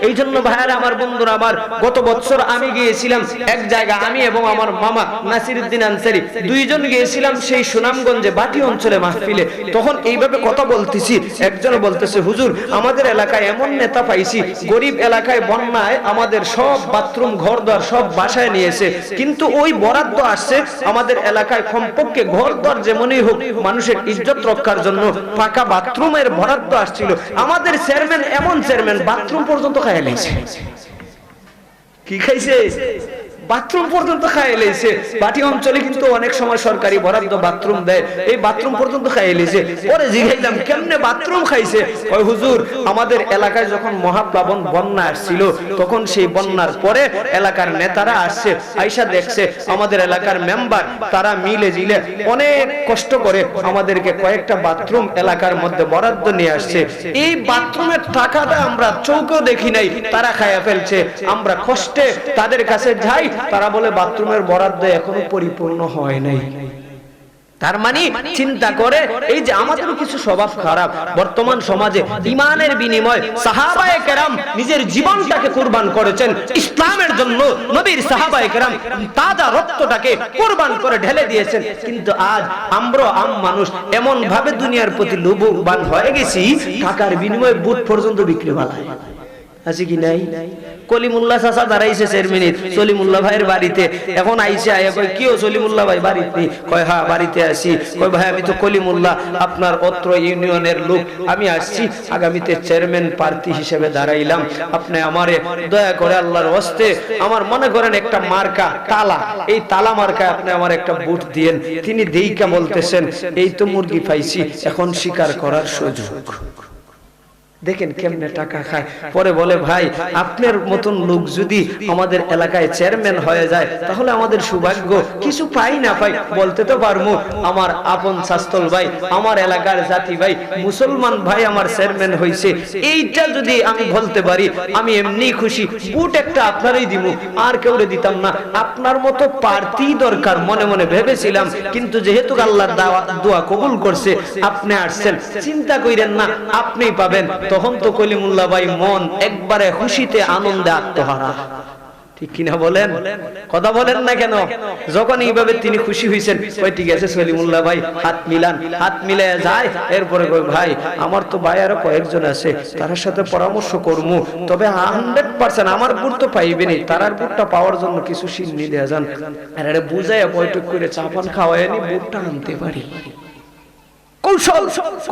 এই জন্য ভাইয়ারা আমার, বন্ধুরা আমার, গত বছর আমি গিয়েছিলাম এক জায়গা, আমি এবং আমার মামা নাসিরউদ্দিন আনসারী দুইজন গিয়েছিলাম সেই সুনামগঞ্জে বাটি অঞ্চলে মাহফিলে। তখন এইভাবে কথা বলতেছি, একজন বলতেছে হুজুর আমাদের এলাকায় এমন নেতা পাইছি, গরিব এলাকায় বন্যায় আমাদের সব বাথরুম ঘরদ্বার সব বাসায় নিয়েছে, কিন্তু ওই বরাদ্দ আসছে আমাদের এলাকায় কমপক্ষে ঘরদ্বার যেমনই হোক মানুষের ইজ্জত রক্ষার জন্য পাকা বাথরুমের বরাদ্দ আসছিল। আমাদের চেয়ারম্যান এমন চেয়ারম্যান বাথরুম পর্যন্ত খাইছে। কি খাইছে? বাথরুম পর্যন্ত খাইয়ে লেছে। বাটি অঞ্চলে কিন্তু অনেক সময় সরকারি বরাদ্দ বাথরুম দেয়, এই বাথরুম পর্যন্ত খাইয়ে লেছে। পরে জিজ্ঞাসলাম কেমনে বাথরুম খাইছে? ওই হুজুর আমাদের এলাকায় যখন মহাপ্লাবন বন্যা আসছিল, তখন সেই বন্যার পরে এলাকার নেতারা আসছে, আইসা দেখছে আমাদের এলাকার মেম্বার, তারা মিলে জিলে অনেক কষ্ট করে আমাদেরকে কয়েকটা বাথরুম এলাকার মধ্যে বরাদ্দ নিয়ে আসছে। এই বাথরুমের টাকাটা আমরা চৌকেও দেখি নাই, তারা খাইয়া ফেলছে। আমরা কষ্টে তাদের কাছে যাই, তারা বলে বাথরুমের বরাদ্দ এখনো পরিপূর্ণ হয় নাই। তার মানে চিন্তা করে এই যে আমাদেরও কিছু স্বভাব খারাপ। বর্তমান সমাজে ঈমানের বিনিময়ে সাহাবায়ে কেরাম নিজের জীবনটাকে কুরবান করেছেন ইসলামের জন্য। নবীর সাহাবায়ে কেরাম তাজা রক্তটাকে কুরবান করে ঢেলে দিয়েছেন। কিন্তু আজ আমরা আম মানুষ এমন ভাবে দুনিয়ার প্রতি লোভবান হয়ে গেছি, টাকার বিনিময়ে বুট পর্যন্ত বিক্রি বালায় আছে কি নাই? কলিমুল্লাহ চাচা দাঁড়াইছে 4 মিনিট সলিমুল্লাহ ভাইয়ের বাড়িতে। এখন আইসে আয়া কয় কি ও সলিমুল্লাহ ভাই বাড়িতে? কয় হ্যাঁ বাড়িতে আসি। কয় ভাই আমি তো কলিমুল্লাহ আপনার অত্র ইউনিয়নের লোক, আমি আসছি আগামীতে চেয়ারম্যান প্রার্থী হিসেবে দাঁড়াইলাম, আপনি আমারে দয়া করে আল্লাহর ওয়াস্তে আমার মনে করেন একটা মার্কা তালা, এই তালা মার্কা আপনি আমার একটা বুট দিয়েন। তিনি দেইকা বলতেছেন এই তো মুরগি পাইছি, এখন শিকার করার সুযোগ। দেখেন কেমনে টাকা খায়। পরে বলে ভাই আপনার মতন লোক যদি আমাদের এলাকায় চেয়ারম্যান হয়ে যায় তাহলে আমাদের সৌভাগ্য। কিছু পাই না পাই বলতে তো পারবো আমার আপন শাস্তল ভাই, আমার এলাকার জাতি ভাই, মুসলমান ভাই আমার চেয়ারম্যান হয়েছে, এইটা যদি আমি বলতে পারি আমি এমনি খুশি। বুট একটা আপনারই দিব, আর কেউরে দিতাম না। আপনার মতো প্রার্থী দরকার মনে মনে ভেবেছিলাম, কিন্তু যেহেতু আল্লাহর দোয়া কবুল করছে আপনি আসছেন, চিন্তা কইরেন না আপনিই পাবেন। তখন তো কলিমুল্লাহ ভাই মন একবারে খুশিতে আনন্দে আত্মহারা। ঠিক কিনা বলেন? কথা বলেন না কেন? যখন এইভাবে তিনি খুশি হয়েছেন, ওই ঠিক আছে সলিমুল্লাহ ভাই হাত মিলান, হাত মিলায় যায়। এরপরে কই ভাই আমার তো ভাই আরো কয়েকজন আছে, তার সাথে পরামর্শ করবো, তবে 100% আমার বুট তো পাইবেনি, তারার বুটটা পাওয়ার জন্য কিছু সিন্নি দেয়া যান। আর এটা বুঝাইয়া বৈঠক করে চা পান খাওয়ায় নি বুটটা আনতে পারি,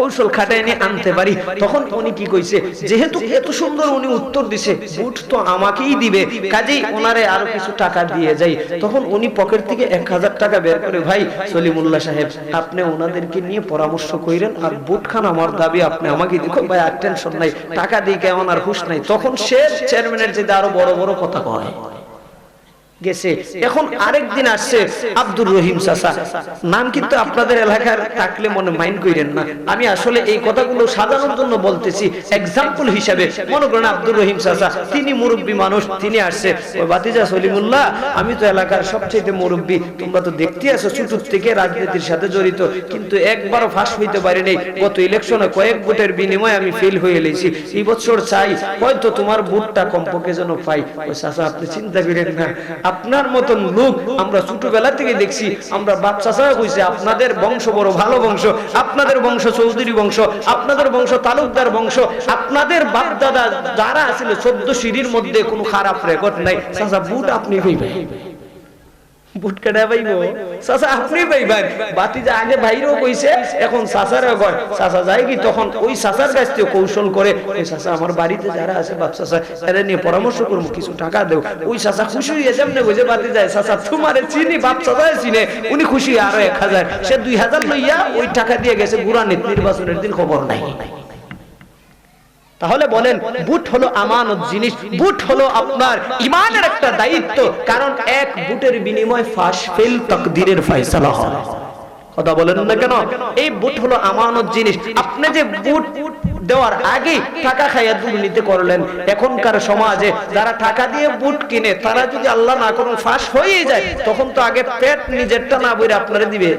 কৌশল খাটায় নিয়ে আনতে পারি। তখন উনি কি কইছে, যেহেতু এত সুন্দর উনি উত্তর দিছে বুট তো আমাকেই দিবে, কাজেই ওনারে আরো কিছু টাকা দিয়ে যাই। তখন উনি পকেট থেকে 1000 টাকা বের করে ভাই সলিমুল্লাহ সাহেব আপনি ওনাদেরকে নিয়ে পরামর্শ কইরেন, আর বুট খান আমার দাবি আপনি আমাকে দেখো ভাই, আর টেনশন নাই, টাকা দিয়ে কেমন আর হুশ নাই। তখন সে চেয়ারম্যানের চেয়ে আরো বড় বড় কথা কয় গেছে। এখন আরেকদিন আসছে আব্দুর রহিম চাচা, নাম কিন্তু আপনাদের এলাকার থাকলে মনে মাইন্ড কইরেন না, আমি আসলে এই কথাগুলো সাজানোর জন্য বলতেছি এক্সাম্পল হিসেবে। মনে করেন আব্দুর রহিম চাচা, তিনি মুরব্বী মানুষ, তিনি আসছে ওই বাতিজা সলিমুল্লাহ আমি তো এলাকার সবচেয়ে মুরব্বী, তোমরা তো দেখতে আছো ছোট থেকে রাজনীতির সাথে জড়িত, কিন্তু একবারও ফাঁস হইতে পারিনি। গত ইলেকশনে কয়েক ভোটের বিনিময়ে আমি ফেল হয়ে এলেছি, এই বছর চাই হয়তো তোমার ভোটটা কমপক্ষে যেন পাই। ওই চাচা আপনি চিন্তা করেন না, আপনার মতন লোক আমরা ছোটবেলা থেকে দেখছি, আমরা বাচ্চা ছাড়া কইছে আপনাদের বংশ বড় ভালো বংশ, আপনাদের বংশ চৌধুরী বংশ, আপনাদের বংশ তালুকদার বংশ, আপনাদের বাপ দাদা যারা ছিল 14 সিঁড়ির মধ্যে কোনো খারাপ রেকর্ড নাই। চাচা বুট আপনি পাইবেন, বুট কাটা পাইব চাচা আপনি পাইবেন। বাতিজা আগে ভাইরও কইছে, এখন চাচারও কয়। চাচা যায় কি তখন ওই চাচার কাছ থেকে কৌশল করে, ওই চাচা আমার বাড়িতে যারা আছে বাপ চাচা এরা নিয়ে পরামর্শ করবো, কিছু টাকা দেও। ওই চাচা খুশি হয়ে যেমন বুঝে বাতি যায়, চাচা তোমারে চিনি, বাপ চাচায় চিনে, উনি খুশি আরো 1000, সে 2000 লইয়া ওই টাকা দিয়ে গেছে গুরানিত, নির্বাচনের দিন খবর নাই। তাহলে বলেন বুট হলো আমানত জিনিস, বুট হলো আপনার ঈমানের একটা দায়িত্ব, কারণ এক বুটের বিনিময়ে ফাঁস ফেল তাকদীরের ফয়সালা হয়। কথা বলেন না কেন? এই বুট হলো আমানত জিনিস। আপনি যে বুট দেওয়ার আগে টাকা খাইয়া দুর্নীতি করলেন, এখনকার সমাজে যারা টাকা দিয়ে বুট কিনে তারা যদি আল্লাহ না করুন ফাঁস হয়ে যায়, তখন তো আগে পেট নিজেরটা না বইরে আপনারা দিবে।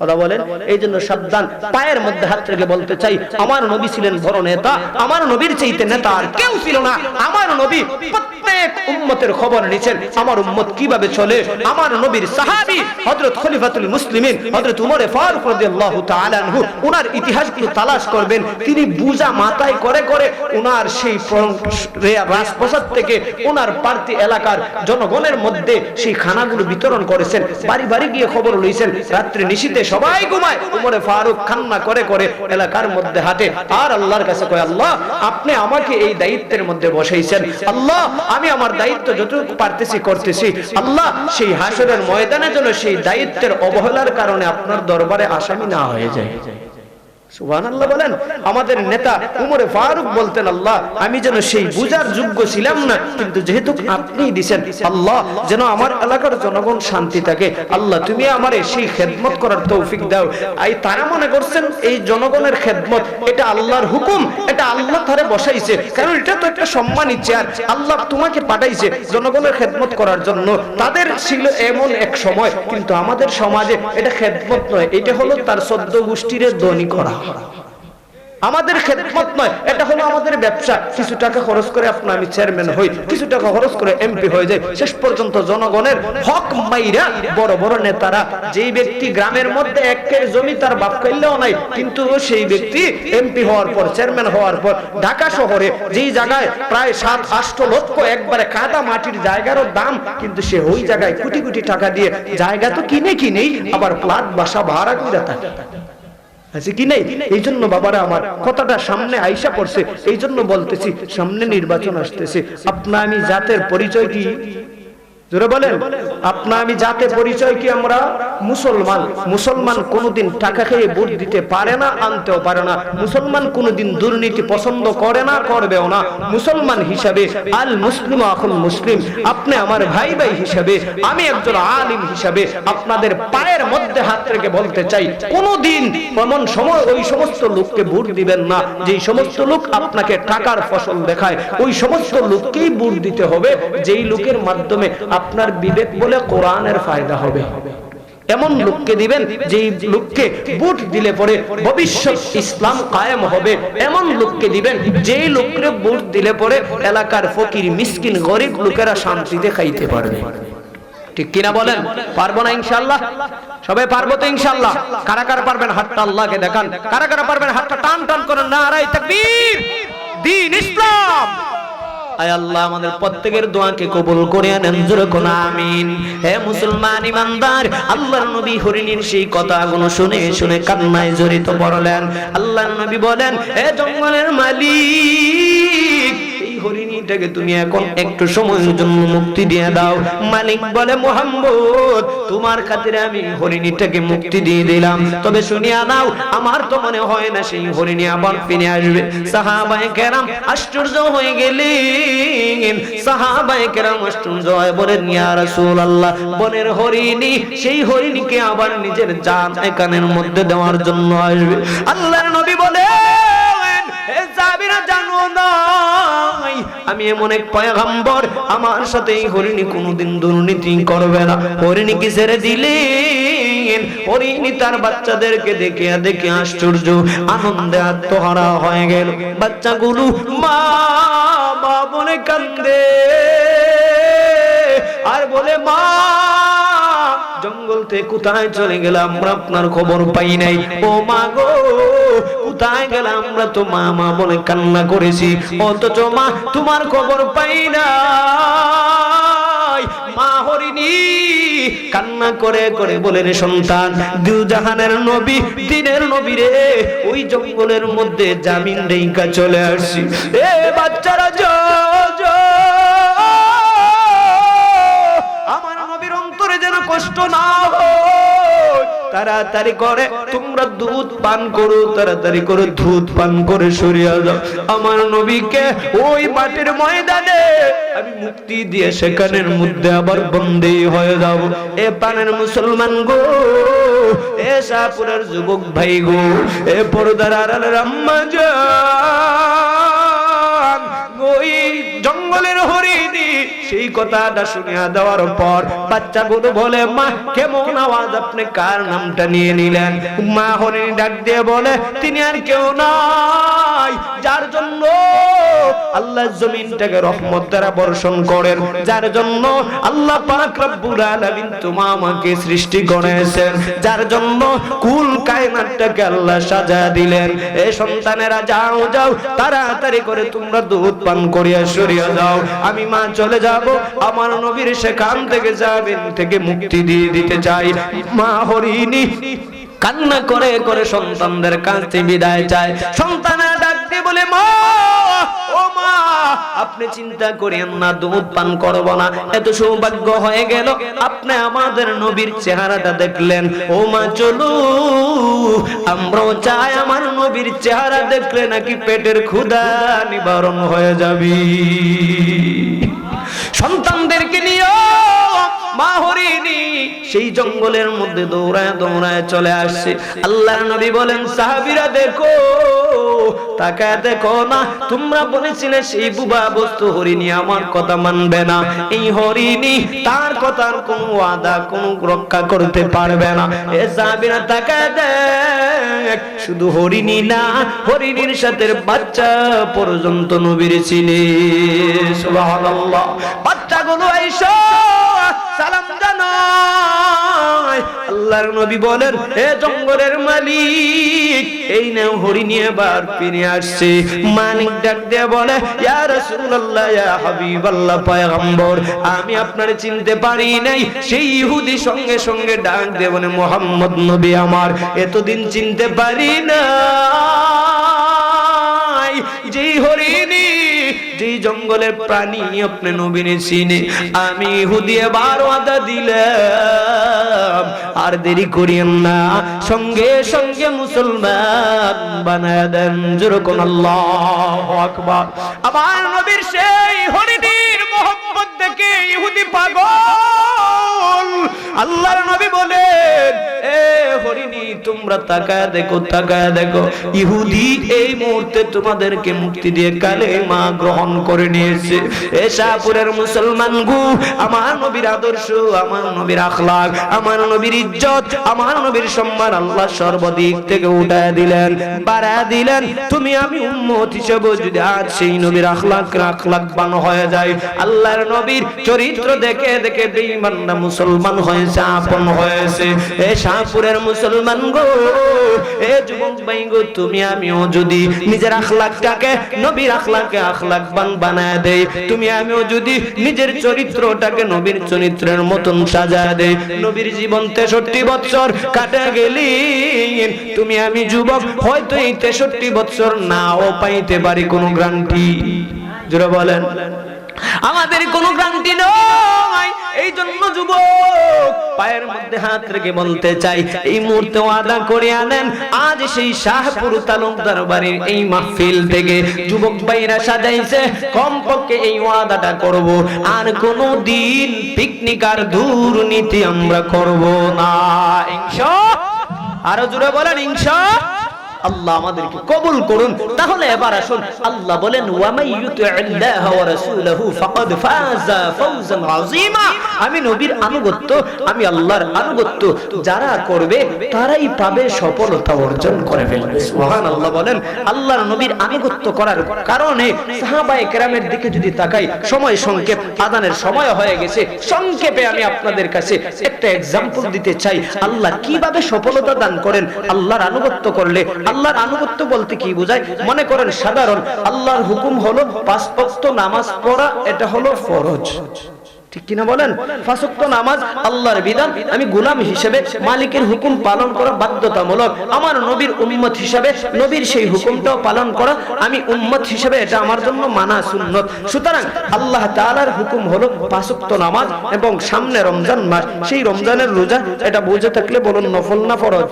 কথা বলেন, এই জন্য সাবধান। পায়ের মধ্যে হাত রেখে বলতে চাই, আমার নবী ছিলেন বড় নেতা, আমার নবীর চাইতে নেতা আর কেউ ছিল না। আমার নবী প্রত্যেক উম্মতের খবর নিছেন, আমার উম্মত কিভাবে চলে। আমার নবীর সাহাবী হযরত খলিফাতুল মুসলিমিন হযরত উমর ফারুক রাদিয়াল্লাহু তাআলা আনহু, উনার ইতিহাসগুলো তালাশ করবেন। তিনি বুজা মাথায় করে করে উনার সেই রাজপ্রাসাদ থেকে উনার পার্টি এলাকার জনগণের মধ্যে সেই খানাগুলো বিতরণ করেছেন। বাড়ি বাড়ি গিয়ে খবর লইছেন, রাত্রে নিশীথে সবাই ঘুমায়, উমরে ফারুক কান্না করে করে এলাকার মধ্যে হাঁটে আর আল্লাহর কাছে কয়, আল্লাহ আপনি আমাকে এই দায়িত্বের মধ্যে বসাইছেন, আল্লাহ আমি আমার দায়িত্ব যতটুকু পারতেছি করতেছি, আল্লাহ সেই হাসরের ময়দানে যেন সেই দায়িত্বের অবহেলার কারণে আপনার দরবারে আসামি না হয়ে যায়। সুবহানাল্লাহ বলেন। আমাদের নেতা উমরে ফারুক বলতেন, আল্লাহ আমি যেন সেই বুঝার যোগ্য ছিলাম না, কিন্তু যেহেতু আপনিই দিয়েছেন, আল্লাহ যেন আমার এলাকার জনগণ শান্তি থাকে, আল্লাহ তুমি আমারে সেই খেদমত করার তৌফিক দাও। এই তারা মনে করছেন এই জনগণের খেদমত এটা আল্লাহর হুকুম, এটা আল্লাহ তারে বসাইছে, কারণ এটা তো একটা সম্মানী চেয়ার, আল্লাহ তোমাকে পাঠাইছে জনগণের খেদমত করার জন্য। তাদের ছিল এমন এক সময়, কিন্তু আমাদের সমাজে এটা খেদমত নয়, এটা হলো তার 14 গোষ্ঠীর ধনী করা। আমাদের খেদমত নয়, এটা হলো আমাদের ব্যবসা। কিছু টাকা খরচ করে আপনি আমি চেয়ারম্যান হই, কিছু টাকা খরচ করে এমপি হয়ে যায়, শেষ পর্যন্ত জনগণের হক মাইরা বড় বড় নেতারা, যেই ব্যক্তি গ্রামের মধ্যে একের জমি তার বাপ কইলেও নাই, কিন্তু সেই ব্যক্তি এমপি হওয়ার পর চেয়ারম্যান হওয়ার পর ঢাকা শহরে যেই জায়গায় প্রায় 7-8 লক্ষ একবারে কাদা মাটির জায়গারও দাম, কিন্তু সে ওই জায়গায় কোটি কোটি টাকা দিয়ে জায়গা তো কিনেই আবার ফ্ল্যাট বাসা ভাড়া করে থাকে, আছে কি নাই? এই জন্য বাবারা আমার কথাটা সামনে আইসা পড়ছে, এই জন্য বলতেছি সামনে নির্বাচন আসতেছে। আপনা আমি জাতের পরিচয় কি? জোরে বলেন। আপনা আমি জাতের পরিচয় কি? আমরা মুসলমান। মুসলমান কোনোদিন টাকা খেয়ে ভোট দিতে পারে না, আনতেও পারে না। মুসলমান কোনোদিন দুর্নীতি পছন্দ করে না, করবেও না। মুসলমান হিসাবে আল মুসলিম আখুল মুসলিম, আপনি আমার ভাই ভাই হিসাবে, আমি একজন আলিম হিসাবে আপনাদের পায়ের মধ্যে হাত রেখে বলতে চাই, কোনোদিন এমন সময় ওই সমস্ত লোককে ভোট দিবেন না যেই সমস্ত লোক আপনাকে টাকার ফসল দেখায়। ওই সমস্ত লোককেই ভোট দিতে হবে যেই লোকের মাধ্যমে আপনার বিবেক বলে কোরআনের ফায়দা হবে। এমন লোককে দিবেন যেই লোককে ভোট দিলে পরে ভবিষ্যৎ ইসলাম কায়েম হবে। এমন লোককে দিবেন যেই লোককে ভোট দিলে পরে এলাকার ফকির মিসকিন গরিব লোকেরা শান্তিতে খাইতে পারবে। ঠিক কিনা বলেন? পারবো না ইনশাআল্লাহ? সবাই পারবো তো ইনশাআল্লাহ? কারা কারা পারবেন হাতটা আল্লাহকে দেখান। কারা কারা পারবেন হাতটা টান টান করেন। নারায়ে তাকবীর, দ্বীন ইসলাম। আয় আল্লাহ আমাদের প্রত্যেকের দোয়াকে কবুল করে নেন, জোরে কোন আমিন। হে মুসলমান ইমানদার, আল্লাহর নবী হরিণীর সেই কথাগুলো শুনে শুনে কান্নায় জড়িত পড়লেন। আল্লাহর নবী বলেন, হে জঙ্গলের মালিক, হরিণীটাকে তুমি এখন একটু সময়ের জন্য মুক্তি দিয়ে দাও। মালিক বলে, মুহাম্মদ তোমার খাতিরে আমি হরিণীটাকে মুক্তি দিয়ে দিলাম, তবে শুনিয়া নাও, আমার তো মনে হয় না সেই হরিণী আবার ফিরে আসবে। সাহাবায়ে কেরাম আশ্চর্য হয়ে গেলেন। সাহাবায়ে কেরাম আশ্চর্য হয়ে বলেন, ইয়া রাসূলুল্লাহ, বনের হরিণী, সেই হরিণীকে আবার নিজের জান কানের মধ্যে দেওয়ার জন্য আসবে। আল্লাহর নবী বলে, হে সাহাবীরা জানো না, আমি এমন এক পয়গম্বর, আমার সাথে এই হরিণী কোনোদিন দুর্নীতি করবে না। হরিণীকে ছেড়ে দিলেন। হরিণী তার বাচ্চাদেরকে দেখে দেখে আশ্চর্য আনন্দে আত্মহারা হয়ে গেল। বাচ্চাগুলো মা মা বলে কান্দে আর বলে, মা জঙ্গল থেকে কোথায় চলে গেলাম, আমরা আপনার খবর পাই নাই। ও মা গো, কোথায় গেলাম, আমরা তো মা মা বলে কান্না করেছি, অথচ মা তোমার খবর পাই নাই। মা হরিণী কান্না করে করে বলে, রে সন্তান, দুজাহানের নবী, দিনের নবী রে, ওই জঙ্গলের মধ্যে জামিন রেখা চলে আসছি। এ বাচ্চারা যাও, আমার নবীর অন্তরে যেন কষ্ট না হয়, তাড়াতাড়ি করে তোমরা দুধ পান করো, তাড়াতাড়ি করে দুধ পান করে সরিয়ে যাও। আমার নবীকে ওই মাটির ময়দানে আমি মুক্তি দিয়ে সেখানের মধ্যে আবার বন্দী হয়ে যাব। এ পানের মুসলমান গো, এ শাহপুরের যুবক ভাই গো, এ পর্দার আড়ালের আম্মা জান, ওই জঙ্গলের হরিণী সেই কথাটা শুনিয়া দেওয়ার পর বাচ্চাগুলো বলে, মা কেমন আওয়াজ, আপনি কার নামটা নিয়ে নিলেন? মা হরিণী ডাক দিয়ে বলে, তিনি আর কেউ নাই, যার জন্য আল্লাহ জমিনটাকে রহমত দ্বারা বর্ষণ করেন, যার জন্য আল্লাহ পাক রব্বুল আলামিন তোমা আমাকে সৃষ্টি করেছেন, যার জন্য কুল কায়নাতটাকে আল্লাহ সাজা দিলেন। এ সন্তানেরা যাও যাও, তাড়াতাড়ি করে তোমরা দুধ পান করিয়া সরিয়া যাও। আমি মা চলে যাব, আমার নবীর সেখান থেকে যাবেন থেকে মুক্তি দিয়ে দিতে চাই। মা হরিণী কান্না করে করে সন্তানদের কাছ থেকে বিদায় চায়। সন্তানের ডাক দিয়ে বলে, মা ও মা, আপনি চিন্তা করেন না, দুধ পান করব না, এত সৌভাগ্য হয়ে গেল আপনি আমাদের নবীর চেহারাটা দেখলেন। ও মা চলো, আমরাও চাই আমার নবীর চেহারা দেখলে নাকি পেটের ক্ষুধা নিবারণ হয়ে যাবে। সন্তানদেরকে নিয়ে মা হরিণী সেই জঙ্গলের মধ্যে দৌড়ায় দৌড়ায় চলে আসছে। আল্লাহর নবী বলেন, সাহাবীরা দেখো, তাকায় দেখো না, তোমরা বলেছিলে সেই বুবা বস্তু হরিণী আমার কথা মানবে না, এই হরিণী তার কথার কোনো ওয়াদা কোনো রক্ষা করতে পারবে না। এ সাহাবীরা তাকায় দেখ, শুধু হরিণী না, হরিণীর সাথে বাচ্চা পর্যন্ত নবীর চিনে। সুবহানাল্লাহ। বাচ্চাগুলো আইসা সালাম জানায়। আল্লাহর নবী বলেন, হে জঙ্গলের মালিক, এই নাও হরিণী এবার ফিরে আসছে। মালিক ডাক দিয়ে বলে, ইয়া রাসূলুল্লাহ, ইয়া হাবিবাল্লাহ, পয়গম্বর, আমি আপনারে চিনতে পারি নাই। সেই ইহুদি সঙ্গে সঙ্গে ডাক দিয়ে বলে, মুহাম্মদ নবী আমার, এতদিন চিনতে পারি না। যেই হরিণী, যেই জঙ্গলের প্রাণী আপনি নবীনে চিনে, আমি ইহুদি এবার ওয়াদা দিলাম, আর দেরি করিয়েন না, সঙ্গে সঙ্গে মুসলমান বানায় দেন। যেরকম আল্লাহু আকবার। আমার নবীর সেই হরিণীর মোহাম্মত দেখে ইহুদি পাগল। আল্লাহর নবী বলেন, এ হরিণী, তোমরা তাকায় দেখো, তাকায় দেখো, ইহুদি এই মুহূর্তে তোমাদেরকে মুক্তি দিয়ে কালেমা গ্রহণ করে নিয়েছে। এ শাহপুরের মুসলমান গো, আমার নবীর আদর্শ, আমার নবীর আখলাক, আমার নবীর ইজ্জত, আমার নবীর সম্মান আল্লাহ সর্বদিক থেকে উঠায় দিলেন, বাড়ায় দিলেন। তুমি আমি উম্মত হিসেবে যদি আজ সেই নবীর আখলাকবান হয়ে যায়, আল্লাহর নবীর চরিত্র দেখে দেখে বেঈমানরা মুসলমান হয়েছে, আপন হয়েছে। এ শাহপুরের মুসলমান গো, এ যুবক ভাই গো, তুমি আমিও যদি নিজের আখলাকটাকে নবীর আখলাকে আখলাকবান বানায় দেই, তুমি আমিও যদি নিজের চরিত্রটাকে নবীর চরিত্রের মতন সাজায় দেই, নবীর জীবন 63 বছর কাটা গেলি, তুমি আমি যুবক হয়তো এই 63 বছর নাও পাইতে পারি কোনো গ্যারান্টি। জোরে বলেন, আমাদের কোনো গ্যারান্টি নয়। এই জন্য যুবক পায়ের মধ্যে হাত রেখে বলতে চাই, এই মুহূর্তে ওয়াদা করে আনেন, আজ সেই শাহপুর তালুকদার বাড়ির এই মাহফিল থেকে যুবক ভাইরা সাজাইছে, কমপক্ষে এই ওয়াদাটা করব, আর কোনো দিন পিকনিক আর দুর্নীতি আমরা করব না, ইনশাআল্লাহ। আরো জোরে বলেন ইনশাআল্লাহ। আল্লাহ আমাদেরকে কবুল করুন। তাহলে এবার আসুন, আল্লাহ বলেন, ওয়া মান ইউতি'আল্লাহ ওয়া রাসূলহু ফাকাদ ফাযা ফাওজান আযীমা। আমি নবীর আনুগত্য, আমি আল্লাহর আনুগত্য যারা করবে তারাই পাবে, সফলতা অর্জন করে ফেলবে। সুবহানাল্লাহ বলেন। আল্লাহর নবীর আনুগত্য করার কারণে সাহাবায়ে কেরামের দিকে যদি তাকাই, সময় সংক্ষেপ, আযানের সময় হয়ে গেছে, সংক্ষেপে আমি আপনাদের কাছে একটা এক্সাম্পল দিতে চাই, আল্লাহ কিভাবে সফলতা দান করেন আল্লাহর আনুগত্য করলে। আল্লাহর আনুগত্য বলতে কি বোঝায়? মনে করেন সাধারণ আল্লাহর হুকুম হলো 5 ওয়াক্ত নামাজ পড়া, এটা হলো ফরজ, ঠিক কিনা বলেন? 5 ওয়াক্ত নামাজ আল্লাহর বিধান, আমি গোলাম হিসেবে মালিকের হুকুম পালন করা বাধ্যতামূলক। আমার নবীর উম্মত হিসেবে নবীর সেই হুকুমটাও পালন করা আমি উম্মত হিসেবে, এটা আমার জন্য মানা সুন্নত। সুতরাং আল্লাহ তাআলার হুকুম হলো 5 ওয়াক্ত নামাজ, এবং সামনে রমজান মাস, সেই রমজানের রোজা, এটা বুঝে থাকলে বলুন নফল না ফরজ?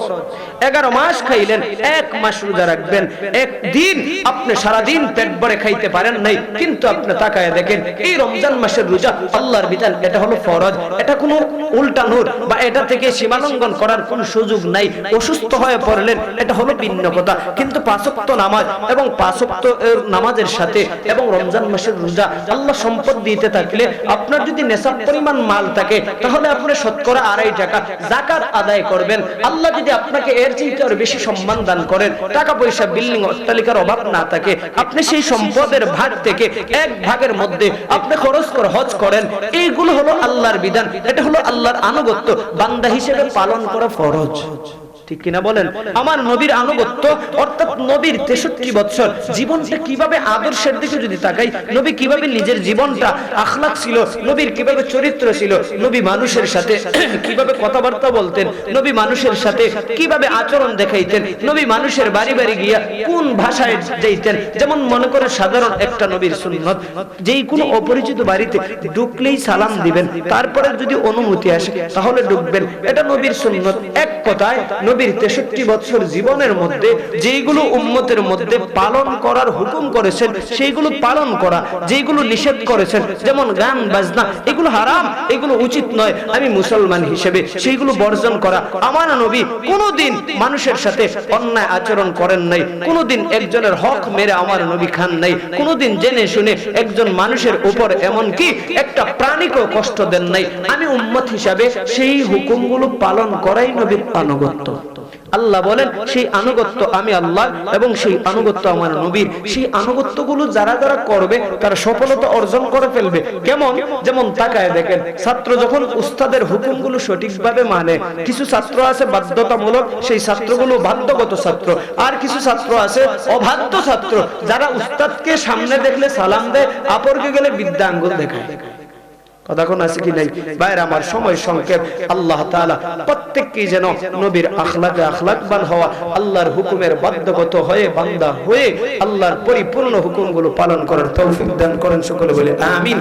11 মাস খাইলেন, 1 মাস রোজা রাখবেন। একদিন আপনি সারা দিন পেট ভরে খাইতে পারেন নাই, কিন্তু আপনি তাকায় দেখেন এই রমজান মাসের রোজা আল্লাহর বিধান, এটা হলো ফরজ, এটা কোনো উল্টানোর বা এটা থেকে সীমালঙ্ঘন করার কোনো সুযোগ নাই। অসুস্থ হয়ে পড়লেন, এটা হলো ভিন্ন কথা, কিন্তু 5 ওয়াক্ত নামাজ এবং 5 ওয়াক্ত নামাজের সাথে এবং রমজান মাসের রোজা, আল্লাহ সম্পদ দিতে থাকলে, আপনার যদি নেশাব পরিমাণ মাল থাকে, তাহলে আপনি শতকরা 2.5 টাকা যাকাত আদায় করবেন। আল্লাহ যদি আপনাকে এর চেয়ে আর বেশি সম্মান দান করেন, টাকা পয়সা বিল্ডিং অট্টালিকার অভাব না থাকে, আপনি সেই সম্পদের ভাগ থেকে 1 ভাগের মধ্যে আপনি খরচ করে হজ করেন। এইগুলো হলো আল্লাহর বিধান, এটা হলো আল্লাহর আনুগত্য, বান্দা হিসেবে পালন করা ফরজ। ঠিক কিনা বলেন? আমার নবীর আনুগত্য অর্থাৎ নবীর 63 বছর জীবনটা কিভাবে আদর্শের দিকে যদি তাকাই, নবী কিভাবে নিজের জীবনটা আখলাক ছিল, নবীর কিভাবে চরিত্র ছিল, নবী মানুষের সাথে কিভাবে কথাবার্তা বলতেন, নবী মানুষের সাথে কিভাবে আচরণ দেখাইতেন, নবী মানুষের বাড়ি বাড়ি গিয়া কোন ভাষায় যাইতেন। যেমন মনে করে সাধারণ একটা নবীর সুন্নত, যেই কোনো অপরিচিত বাড়িতে ঢুকলেই সালাম দিবেন, তারপরে যদি অনুমতি আসে তাহলে ঢুকবেন, এটা নবীর সুন্নত। এক কথায় নবীর 63 বছর জীবনের মধ্যে যেইগুলো উম্মতের মধ্যে পালন করার হুকুম করেছেন সেইগুলো পালন করা, যেইগুলো নিষেধ করেছেন যেমন গান বাজনা এগুলো হারাম, এগুলো উচিত নয়, আমি মুসলমান হিসেবে সেইগুলো বর্জন করা। আমার নবী কোনোদিন মানুষের সাথে অন্যায় আচরণ করেন নাই, কোনোদিন একজনের হক মেরে আমার নবী খান নাই, কোনোদিন জেনে শুনে একজন মানুষের উপর এমনকি একটা প্রাণীকেও কষ্ট দেন নাই। আমি উম্মত হিসাবে সেই হুকুমগুলো পালন করাই নবীর আনুগত্য। আল্লাহ বলেন সেই আনুগত্য আমি আল্লাহ এবং সেই আনুগত্য আমার নবীর। সেই আনুগত্যগুলো যারা যারা করবে তারা সফলতা অর্জন করে ফেলবে। কেমন? যেমন তাকায় দেখেন, ছাত্র যখন উস্তাদের হুকুমগুলো সঠিকভাবে মানে, কিছু ছাত্র আছে বাধ্যতামূলক, সেই ছাত্রগুলো বাধ্যগত ছাত্র, আর কিছু ছাত্র আছে অবাধ্য ছাত্র, যারা উস্তাদকে সামনে দেখলে সালাম দেয়, অপরকে গেলে বিদ্যা আঙ্গুল দেখায়। কথা কোন আছে কি নাই? বাইরে আমার সময় সংক্ষেপ। আল্লাহ তাআলা প্রত্যেককে যেন নবীর আখলাকে আখলাকবান হওয়া, আল্লাহর হুকুমের বাধ্যগত হয়ে বান্দা হয়ে আল্লাহর পরিপূর্ণ হুকুমগুলো পালন করার তৌফিক দান করেন। সকলে বলে আমিন।